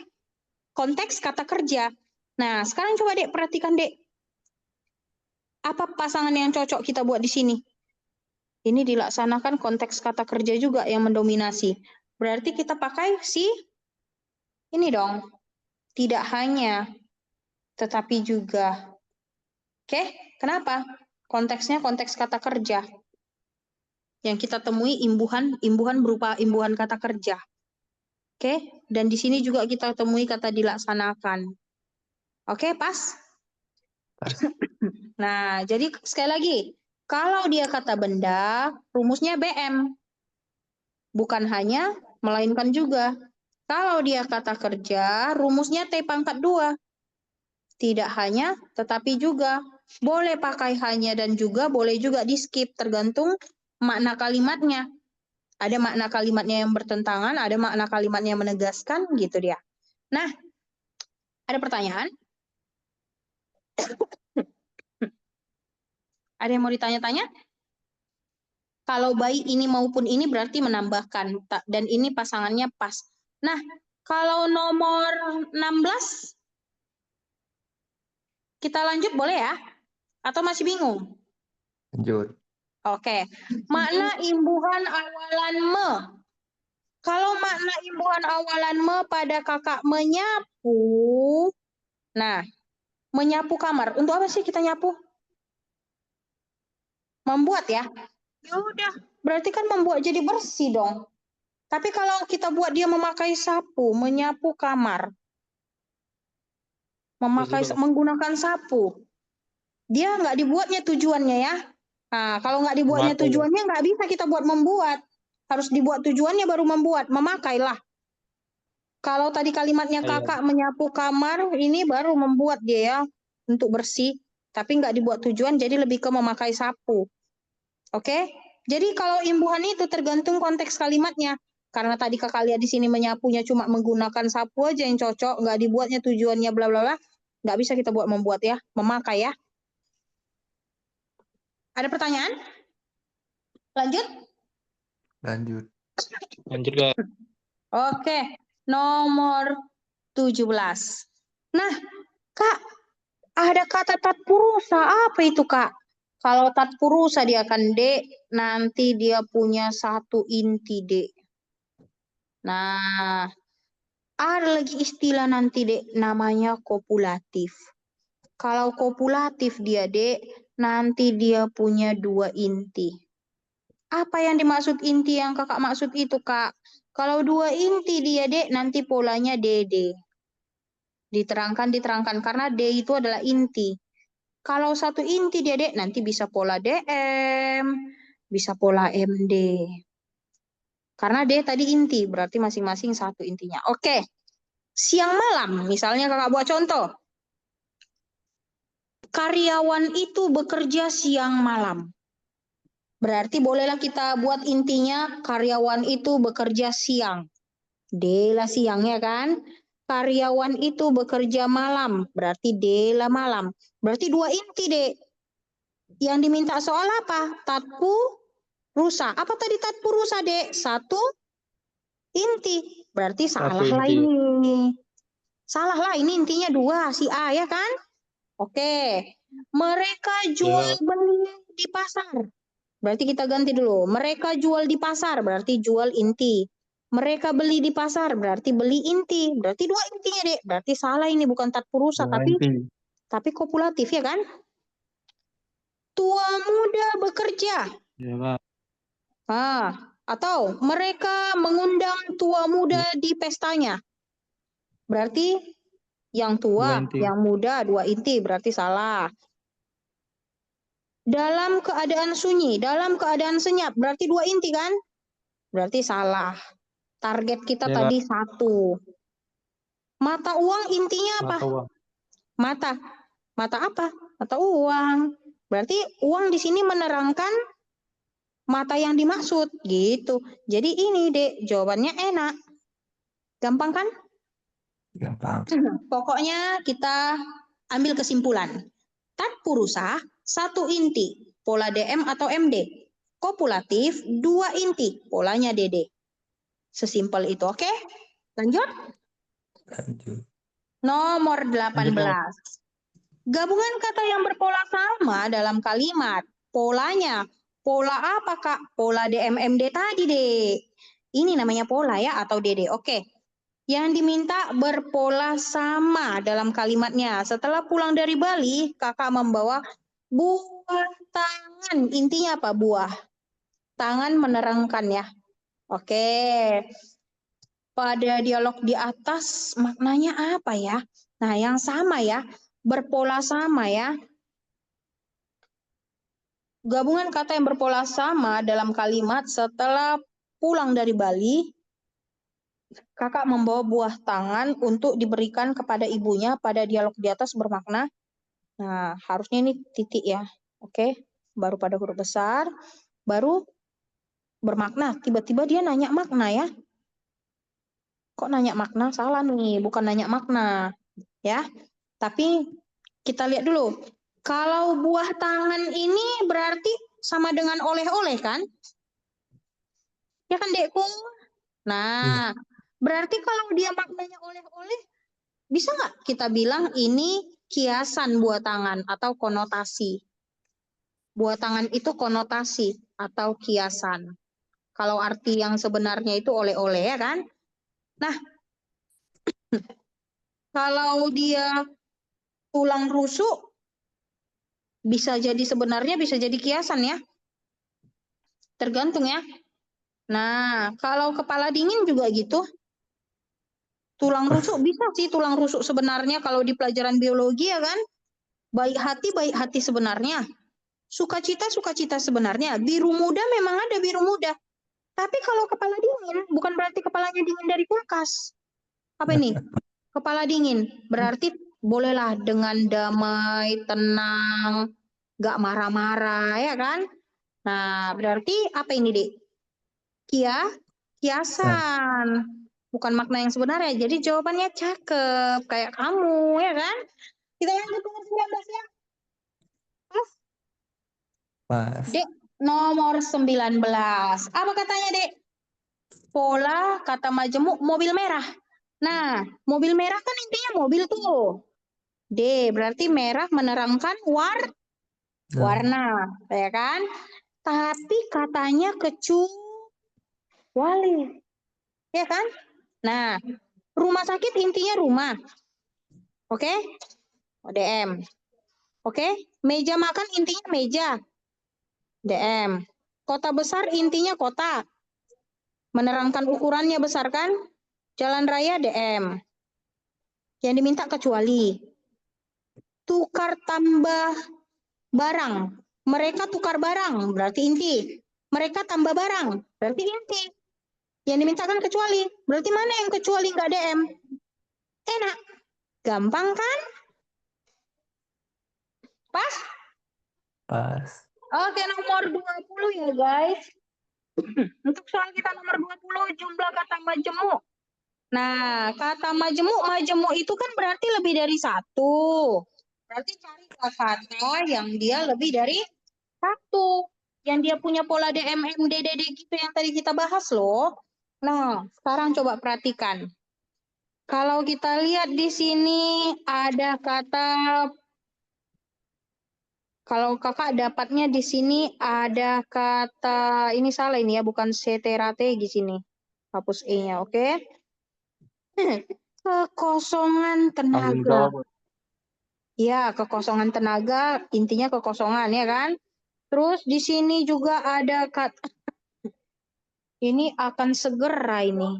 S2: konteks kata kerja. Nah, sekarang coba Dek perhatikan Dek. Apa pasangan yang cocok kita buat di sini? Ini dilaksanakan konteks kata kerja juga yang mendominasi. Berarti kita pakai si ini dong. Tidak hanya, tetapi juga. Oke, kenapa? Konteksnya konteks kata kerja. Yang kita temui imbuhan berupa imbuhan kata kerja. Oke, dan di sini juga kita temui kata dilaksanakan. Oke, pas?
S3: Pas.
S2: Nah, jadi sekali lagi, kalau dia kata benda, rumusnya BM. Bukan hanya, melainkan juga. Kalau dia kata kerja, rumusnya T pangkat 2. Tidak hanya, tetapi juga. Boleh pakai hanya dan juga, boleh juga di skip, tergantung makna kalimatnya. Ada makna kalimatnya yang bertentangan, ada makna kalimatnya yang menegaskan, gitu dia. Nah, ada pertanyaan? Ada yang mau ditanya-tanya? Kalau baik ini maupun ini berarti menambahkan. Dan ini pasangannya pas. Nah, kalau nomor 16, kita lanjut boleh ya? Atau masih bingung?
S3: Lanjut.
S2: Oke. Makna imbuhan awalan me. Kalau makna imbuhan awalan me pada kakak menyapu. Nah, menyapu kamar. Untuk apa sih kita nyapu? Membuat ya? Ya udah, berarti kan membuat jadi bersih dong. Tapi kalau kita buat dia memakai sapu, menyapu kamar, menggunakan sapu, dia nggak dibuatnya tujuannya ya. Nah, kalau nggak dibuatnya tujuannya nggak bisa kita buat membuat. Harus dibuat tujuannya baru membuat, memakailah. Kalau tadi kalimatnya kakak menyapu kamar, ini baru membuat dia ya untuk bersih. Tapi nggak dibuat tujuan, jadi lebih ke memakai sapu. Oke? Jadi kalau imbuhan itu tergantung konteks kalimatnya. Karena tadi kakak lihat di sini menyapunya cuma menggunakan sapu aja yang cocok, nggak dibuatnya tujuannya bla bla bla, nggak bisa kita buat membuat ya, memakai ya. Ada pertanyaan? Lanjut?
S3: Lanjut.
S6: Lanjut, Kak.
S2: Oke, nomor 17. Nah, Kak, ada kata tatpurusa. Apa itu, Kak? Kalau tatpurusa dia akan D, nanti dia punya satu inti D. Nah, ada lagi istilah nanti Dek, namanya kopulatif. Kalau kopulatif dia Dek, nanti dia punya 2 inti. Apa yang dimaksud inti yang kakak maksud itu Kak? Kalau 2 inti dia Dek, nanti polanya DD. Diterangkan karena D itu adalah inti. Kalau 1 inti dia Dek, nanti bisa pola DM, bisa pola MD. Karena D tadi inti, berarti masing-masing 1 intinya. Oke. Siang malam, misalnya kakak buat contoh. Karyawan itu bekerja siang malam. Berarti bolehlah kita buat intinya karyawan itu bekerja siang. D lah siang ya kan? Karyawan itu bekerja malam. Berarti D lah malam. Berarti 2 inti deh. Yang diminta soal apa? Tatpu rusa. Apa tadi tatpu rusa dek? 1 inti. Berarti salah lah ini. Salah lah ini intinya 2 si A ya kan? Oke. Mereka jual beli di pasar. Berarti kita ganti dulu. Mereka jual di pasar, berarti jual inti. Mereka beli di pasar, berarti beli inti. Berarti 2 intinya, Dek. Berarti salah ini, bukan tatpurusa, tapi kopulatif, ya kan? Tua muda bekerja.
S6: Ya, Kak.
S2: Atau mereka mengundang tua muda di pestanya. Berarti yang tua, yang muda, 2 inti. Berarti salah. Dalam keadaan sunyi, dalam keadaan senyap, berarti 2 inti kan? Berarti salah. Target kita
S6: Ya,
S2: tadi 1. Mata uang intinya apa?
S6: Mata uang.
S2: Mata. Mata apa? Mata uang. Berarti uang di sini menerangkan mata yang dimaksud. Gitu. Jadi ini, Dek, jawabannya enak. Gampang kan?
S3: Gampang.
S2: Pokoknya kita ambil kesimpulan. Tatpurusa 1 inti, pola DM atau MD. Kopulatif 2 inti, polanya DD. Sesimpel itu, oke? Lanjut.
S3: Lanjut.
S2: Nomor 18. Gabungan kata yang berpola sama dalam kalimat. Polanya. Pola apa, Kak? Pola DMMD tadi, Dek. Ini namanya pola ya atau DD. Oke. Yang diminta berpola sama dalam kalimatnya. Setelah pulang dari Bali, kakak membawa buah tangan. Intinya apa? Buah. tangan menerangkan ya. Oke. Pada dialog di atas maknanya apa ya? Nah, yang sama ya, berpola sama ya. Gabungan kata yang berpola sama dalam kalimat setelah pulang dari Bali, kakak membawa buah tangan untuk diberikan kepada ibunya pada dialog di atas bermakna. Nah, harusnya ini titik ya. Oke, baru pada huruf besar, baru bermakna. Tiba-tiba dia nanya makna ya. Kok nanya makna? Salah nih, bukan nanya makna. Ya, tapi kita lihat dulu. Kalau buah tangan ini berarti sama dengan oleh-oleh kan? Ya kan, Dekku? Nah, berarti kalau dia maknanya oleh-oleh, bisa nggak kita bilang ini kiasan buah tangan atau konotasi? Buah tangan itu konotasi atau kiasan. Kalau arti yang sebenarnya itu oleh-oleh ya kan? Nah, kalau dia tulang rusuk, bisa jadi sebenarnya bisa jadi kiasan ya. Tergantung ya. Nah, kalau kepala dingin juga gitu. Tulang rusuk bisa sih tulang rusuk sebenarnya kalau di pelajaran biologi ya kan. Baik hati sebenarnya. Sukacita sebenarnya. Biru muda memang ada biru muda. Tapi kalau kepala dingin, bukan berarti kepalanya dingin dari kulkas. Apa ini? Kepala dingin. Berarti bolehlah dengan damai, tenang, gak marah-marah ya kan. Nah, berarti apa ini, Dek? Kiasan. Bukan makna yang sebenarnya. Jadi jawabannya cakep. Kayak kamu, ya kan? Kita lanjut nomor 19 ya.
S3: Pas.
S2: Dek, nomor 19. Apa katanya, Dek? Pola kata majemuk mobil merah. Nah, mobil merah kan intinya mobil tuh. D, berarti merah menerangkan warna, ya kan? Tapi katanya kecuali, ya kan? Nah, rumah sakit intinya rumah. Oke? DM. Oke? Meja makan intinya meja. DM. Kota besar intinya kota. Menerangkan ukurannya besar kan? Jalan raya DM. Yang diminta kecuali. Tukar tambah barang. Mereka tukar barang, berarti inti. Mereka tambah barang, berarti inti. Yang dimintakan kecuali. Berarti mana yang kecuali nggak DM? Enak. Gampang kan? Pas?
S3: Pas.
S2: Oke, nomor 20 ya guys. Untuk soal kita nomor 20, jumlah kata majemuk. Nah, kata majemuk itu kan berarti lebih dari satu. Berarti cari kata yang dia lebih dari satu. Yang dia punya pola DMM, DDD gitu yang tadi kita bahas loh. Nah, sekarang coba perhatikan. Kalau kita lihat di sini ada kata, kalau kakak dapatnya di sini ada kata, ini salah ini ya, bukan seterate di sini. Hapus E-nya, oke? Kekosongan
S6: Tanggung
S2: tenaga.
S6: jawab.
S2: Ya, kekosongan tenaga, intinya kekosongan ya kan? Terus di sini juga ada kata, ini akan segera ini.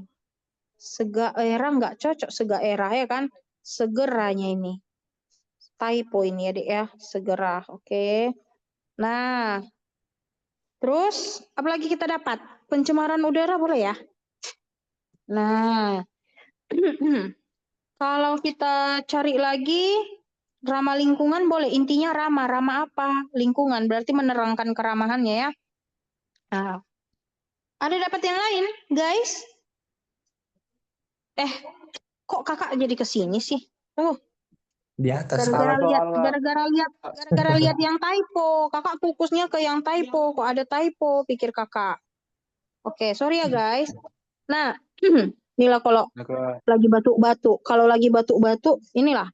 S2: Segaera nggak cocok segaera ya kan? Segeranya ini. Typo ini ya, Dek ya. Segera, oke. Nah, terus apalagi kita dapat? Pencemaran udara boleh ya? Nah, kalau kita cari lagi, ramah lingkungan boleh. Intinya ramah. Ramah apa? Lingkungan. Berarti menerangkan keramahannya ya. Nah, ada dapat yang lain, guys? Kok kakak jadi ke sini sih?
S3: Di atas.
S2: Gara-gara lihat yang typo. Kakak fokusnya ke yang typo. Kok ada typo? Pikir kakak. Oke, sorry ya guys. Nah, inilah kalau lagi batuk-batuk. Kalau lagi batuk-batuk, inilah.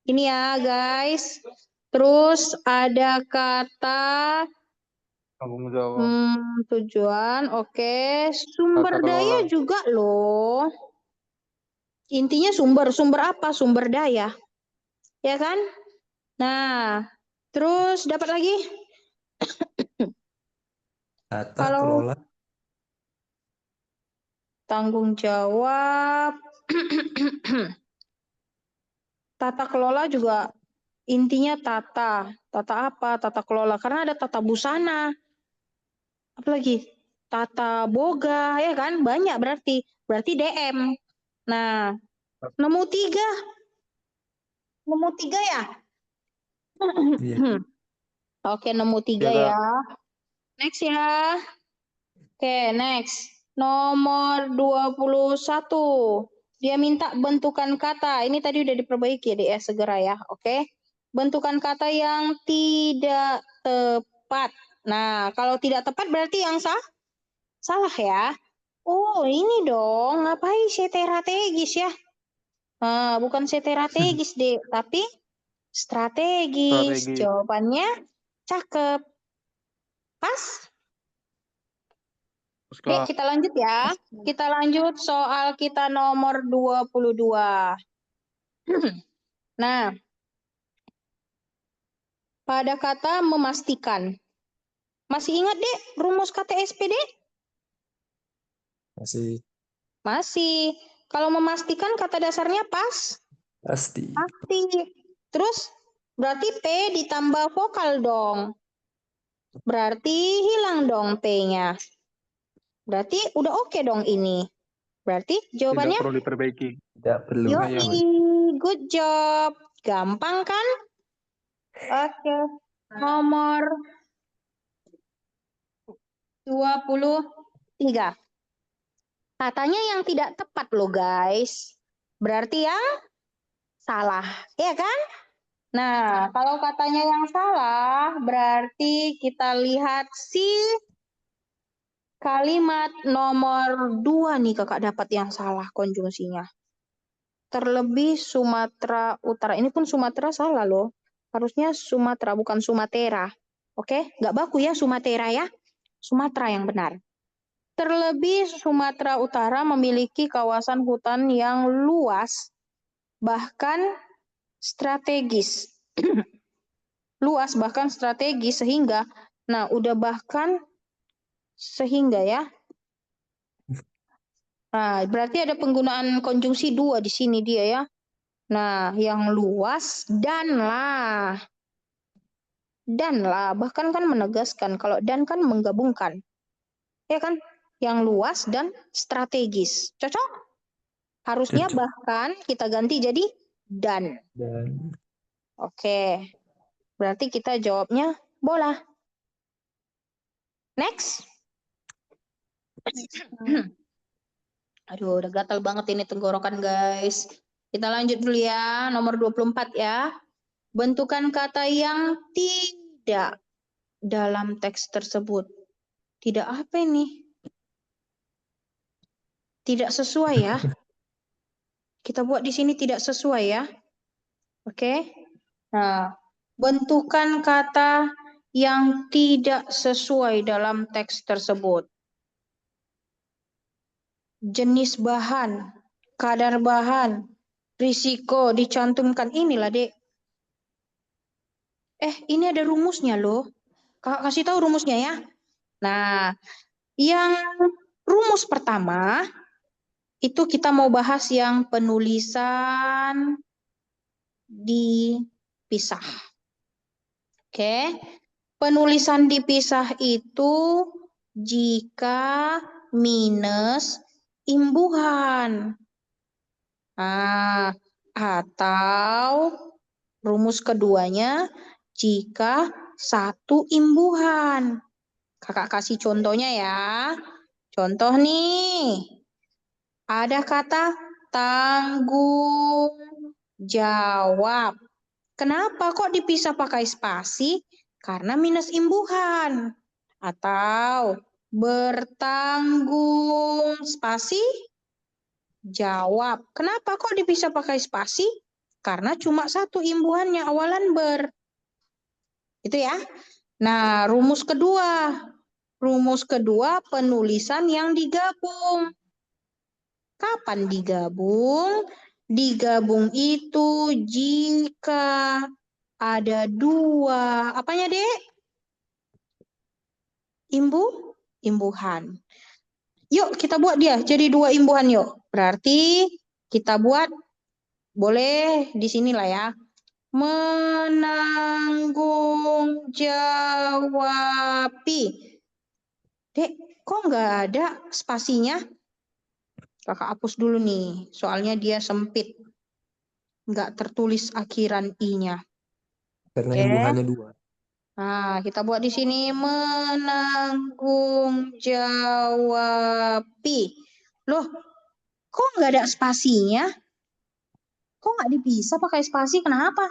S2: Ini ya guys. Terus ada kata
S6: Tanggung jawab.
S2: tujuan. Oke, sumber daya juga loh. Intinya sumber apa? Sumber daya. Ya kan? Nah, terus dapat lagi
S3: Tata
S2: Kalau
S3: kelola.
S2: tanggung jawab, tata kelola juga intinya tata. Tata apa? Tata kelola. Karena ada tata busana. Apalagi? Tata boga, ya kan? Banyak berarti. Berarti DM. Nah, nemu 3. Nemu 3 ya?
S3: Iya.
S2: Oke, nemu 3
S6: Ya, Kak.
S2: ya. Next ya. Oke, next. Nomor 21. Dia minta bentukan kata. Ini tadi udah diperbaiki ya, Dek, ya, segera ya. Oke. Bentukan kata yang tidak tepat. Nah, kalau tidak tepat berarti yang salah ya. Oh, ini dong. Ngapain strategis ya? Nah, bukan strategis, Dek, tapi strategis.
S6: Strategi.
S2: Jawabannya cakep. Pas?
S6: Terus,
S2: Dek,
S6: Kak.
S2: kita lanjut ya. Kita lanjut soal kita nomor 22. Nah, pada kata memastikan. Masih ingat, Dek, rumus KTSP, Dek?
S3: Masih
S2: Masih. Kalau memastikan kata dasarnya
S3: pasti.
S2: pasti. Terus berarti P ditambah vokal dong. Berarti hilang dong P-nya. Berarti udah oke dong ini. Berarti
S6: Tidak
S2: jawabannya
S6: perlu diperbaiki.
S3: Tidak perlu.
S2: yoi, good job. Gampang kan? Oke. Nomor 23. Katanya yang tidak tepat loh guys. Berarti yang salah. Ya kan? Nah, kalau katanya yang salah, berarti kita lihat si kalimat nomor 2 nih kakak dapat yang salah konjungsinya. Terlebih Sumatera Utara. Ini pun Sumatera salah loh. Harusnya Sumatera, bukan Sumatera. Oke? Nggak baku ya Sumatera ya. Sumatera yang benar. Terlebih Sumatera Utara memiliki kawasan hutan yang luas, bahkan strategis. Luas, bahkan strategis, sehingga, nah udah bahkan sehingga ya. Nah, berarti ada penggunaan konjungsi 2 di sini dia ya. Nah, yang luas dan lah. Dan lah, bahkan kan menegaskan. Kalau dan kan menggabungkan. Ya kan? Yang luas dan strategis. Cocok? Harusnya
S3: Cocok.
S2: bahkan kita ganti jadi dan.
S3: Dan
S2: Oke. Berarti kita jawabnya bola. Next. Aduh, udah gatal banget ini tenggorokan, guys. Kita lanjut dulu ya, nomor 24 ya. Bentukan kata yang tidak dalam teks tersebut. Tidak apa ini? Tidak sesuai ya. Kita buat di sini tidak sesuai ya. Oke. Nah, bentukan kata yang tidak sesuai dalam teks tersebut. Jenis bahan, kadar bahan, risiko dicantumkan. Inilah, Dek. Ini ada rumusnya loh. Kakak kasih tahu rumusnya ya. Nah, yang rumus pertama itu kita mau bahas yang penulisan dipisah. Oke. Penulisan dipisah itu jika minus imbuhan. Nah, atau rumus keduanya jika satu imbuhan. Kakak kasih contohnya ya. Contoh nih. Ada kata tanggung jawab. Kenapa kok dipisah pakai spasi? Karena minus imbuhan. Atau bertanggung spasi jawab. Kenapa kok dipisah pakai spasi? Karena cuma satu imbuhannya awalan ber. Itu ya. Nah, rumus kedua. Rumus kedua penulisan yang digabung. Kapan digabung? Digabung itu jika ada dua. Apanya, Dek? imbuhan. Yuk kita buat dia jadi 2 imbuhan yuk. Berarti kita buat, boleh di sinilah ya. Menanggung jawabi. Dek, kok nggak ada spasinya? Kakak hapus dulu nih, soalnya dia sempit. Nggak tertulis akhiran i-nya.
S3: Karena
S2: Oke.
S3: imbuhannya 2.
S2: Nah, kita buat di sini menanggung jawabi. Loh, kok nggak ada spasinya? Kok nggak dipisah pakai spasi? Kenapa?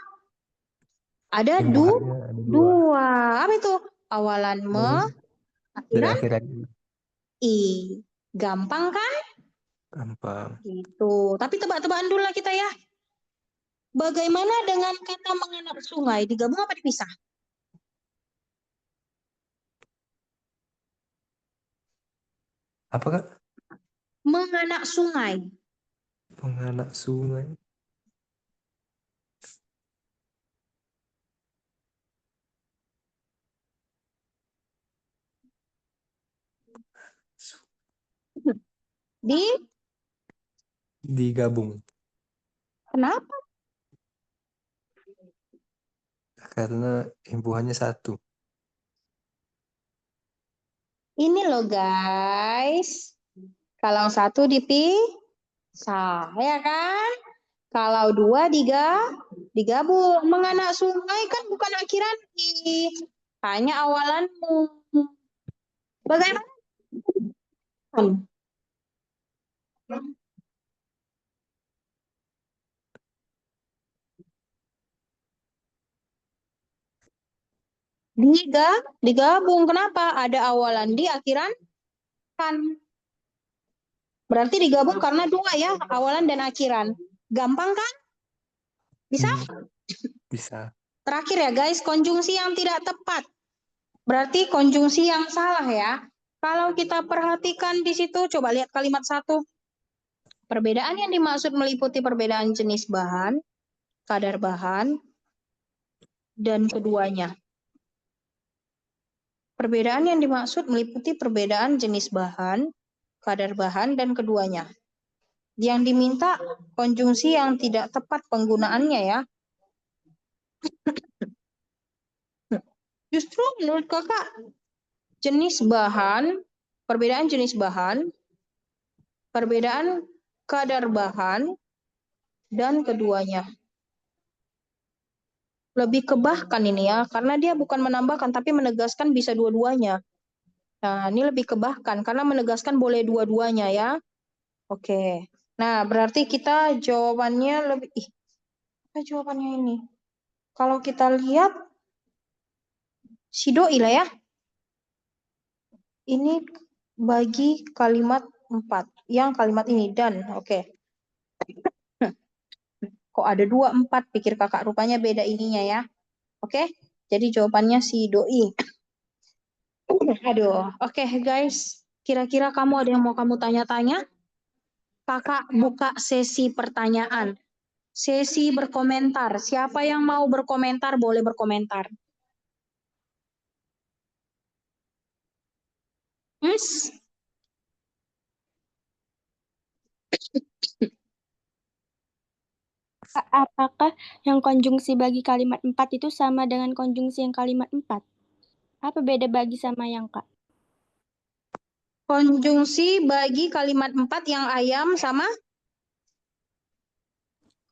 S2: Ada
S3: Imbuhannya ada 2.
S2: dua. Apa itu? Awalan
S3: Dan
S2: akhiran
S3: akhiran
S2: i. Gampang kan?
S3: gampang.
S2: Gitu. Tapi tebak-tebakan dulu lah kita ya. Bagaimana dengan kata menganak sungai? Digabung apa dipisah?
S3: Apa Kak?
S2: Menganak sungai.
S3: Penganak sungai.
S2: Di
S3: Digabung.
S2: kenapa?
S3: Karena imbuhannya 1.
S2: Ini loh guys. Kalau 1 dipisah, ya kan? Kalau 2 digabung. Menganak sungai kan bukan akhiran i, hanya awalanmu. Bagaimana? Digabung. Kenapa? Ada awalan di, akhiran kan. Berarti digabung karena 2 ya, awalan dan akhiran. Gampang kan? Bisa?
S3: Bisa.
S2: Terakhir ya guys, konjungsi yang tidak tepat. Berarti konjungsi yang salah ya. Kalau kita perhatikan di situ, coba lihat kalimat 1. Perbedaan yang dimaksud meliputi perbedaan jenis bahan, kadar bahan, dan keduanya. Perbedaan yang dimaksud meliputi perbedaan jenis bahan, kadar bahan, dan keduanya. Yang diminta konjungsi yang tidak tepat penggunaannya ya. Justru menurut kakak, jenis bahan, perbedaan jenis bahan, perbedaan kadar bahan, dan keduanya. Lebih ke bahkan ini ya, karena dia bukan menambahkan, tapi menegaskan bisa dua-duanya. Nah, ini lebih ke bahkan, karena menegaskan boleh dua-duanya ya. Oke. Nah, berarti kita jawabannya lebih... apa jawabannya ini? Kalau kita lihat, si doi lah ya. Ini bagi kalimat 4. Yang kalimat ini, dan. Oke. Kok ada 2, 4? Pikir kakak rupanya beda ininya ya. Oke. Jadi jawabannya si doi. Aduh. Oke guys. Kira-kira kamu ada yang mau kamu tanya-tanya? Kakak buka sesi pertanyaan. Sesi berkomentar. Siapa yang mau berkomentar boleh berkomentar. Yes.
S5: Apakah yang konjungsi bagi kalimat 4 itu sama dengan konjungsi yang kalimat 4? Apa beda bagi sama yang Kak?
S2: Konjungsi bagi kalimat 4 yang ayam sama?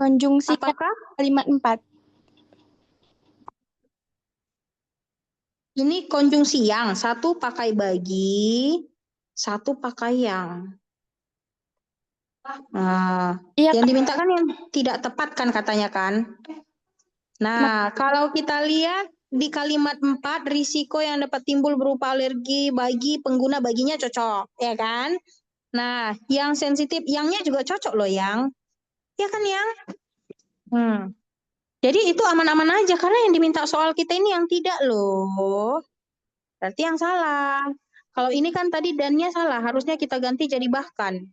S5: Konjungsi
S2: Apakah?
S5: kalimat 4.
S2: Ini konjungsi yang. Satu pakai bagi, satu pakai yang. Nah,
S5: Iya,
S2: yang
S5: Kak.
S2: dimintakan yang tidak tepat kan katanya kan? Nah, kalau kita lihat di kalimat 4, risiko yang dapat timbul berupa alergi bagi pengguna baginya cocok, ya kan? Nah, yang sensitif, yangnya juga cocok loh yang. Ya kan yang? Jadi itu aman-aman aja, karena yang diminta soal kita ini yang tidak loh. Berarti yang salah. Kalau ini kan tadi dannya salah, harusnya kita ganti jadi bahkan.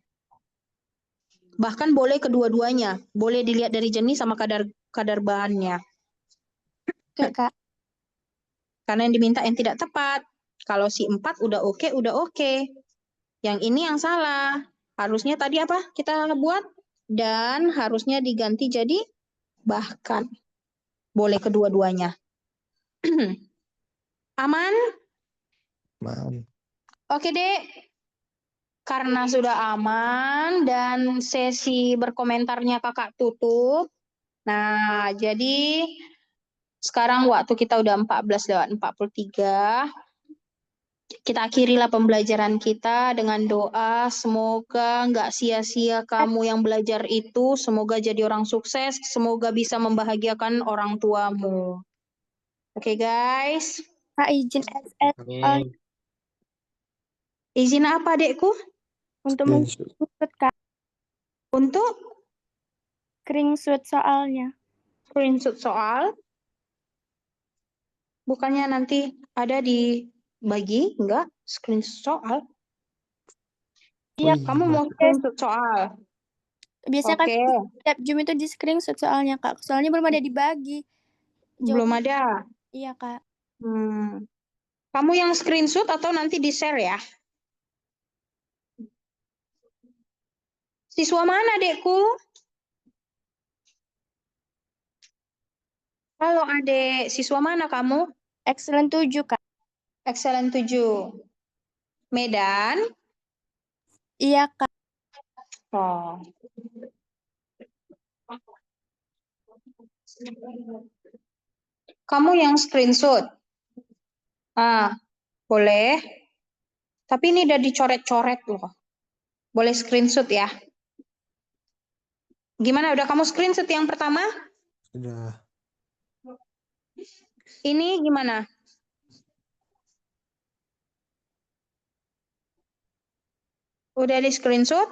S2: Bahkan boleh kedua-duanya. Boleh dilihat dari jenis sama kadar bahannya.
S5: Oke, Kak.
S2: Karena yang diminta yang tidak tepat. Kalau si 4 udah oke, udah oke. Yang ini yang salah. Harusnya tadi apa kita buat? Dan harusnya diganti jadi bahkan. Boleh kedua-duanya. Aman?
S3: Man.
S2: Oke, Dek. Karena sudah aman dan sesi berkomentarnya Kakak tutup. Nah, jadi sekarang waktu kita udah 14:43. Kita akhirilah pembelajaran kita dengan doa. Semoga nggak sia-sia kamu yang belajar itu. Semoga jadi orang sukses. Semoga bisa membahagiakan orang tuamu. Oke, guys.
S5: Kak, izin SS
S6: Amin.
S2: Izin apa, Dekku?
S5: untuk
S3: Screenshot.
S5: screenshot, Kak.
S2: Untuk
S5: Screenshot soalnya.
S2: screenshot soal. Bukannya nanti ada di bagi, enggak? Screenshot soal.
S5: Iya,
S2: Kamu mau screenshot soal?
S5: biasanya kan
S2: Oke,
S5: setiap Zoom itu di screenshot soalnya, Kak. Soalnya belum ada dibagi.
S2: belum ada.
S5: Iya, Kak.
S2: Kamu yang screenshot atau nanti di-share ya? Siswa mana, Dekku? Halo, Adek. Siswa mana kamu?
S5: Excellent 7, Kak.
S2: Excellent 7. Medan?
S5: Iya, Kak.
S2: Oh. Kamu yang screenshot? Boleh. Tapi ini udah dicoret-coret loh. Boleh screenshot ya? Gimana, udah kamu screenshot yang pertama?
S3: Sudah.
S2: Ini gimana? Udah di screenshot?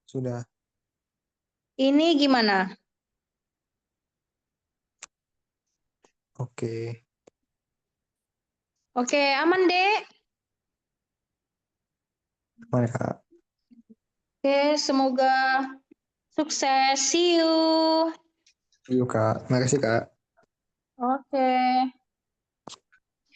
S3: Sudah.
S2: Ini gimana?
S3: Oke.
S2: Oke, aman, Dek.
S3: Mana Kak?
S2: Oke, semoga sukses. See you.
S3: Yuk Kak. Makasih Kak.
S2: Oke.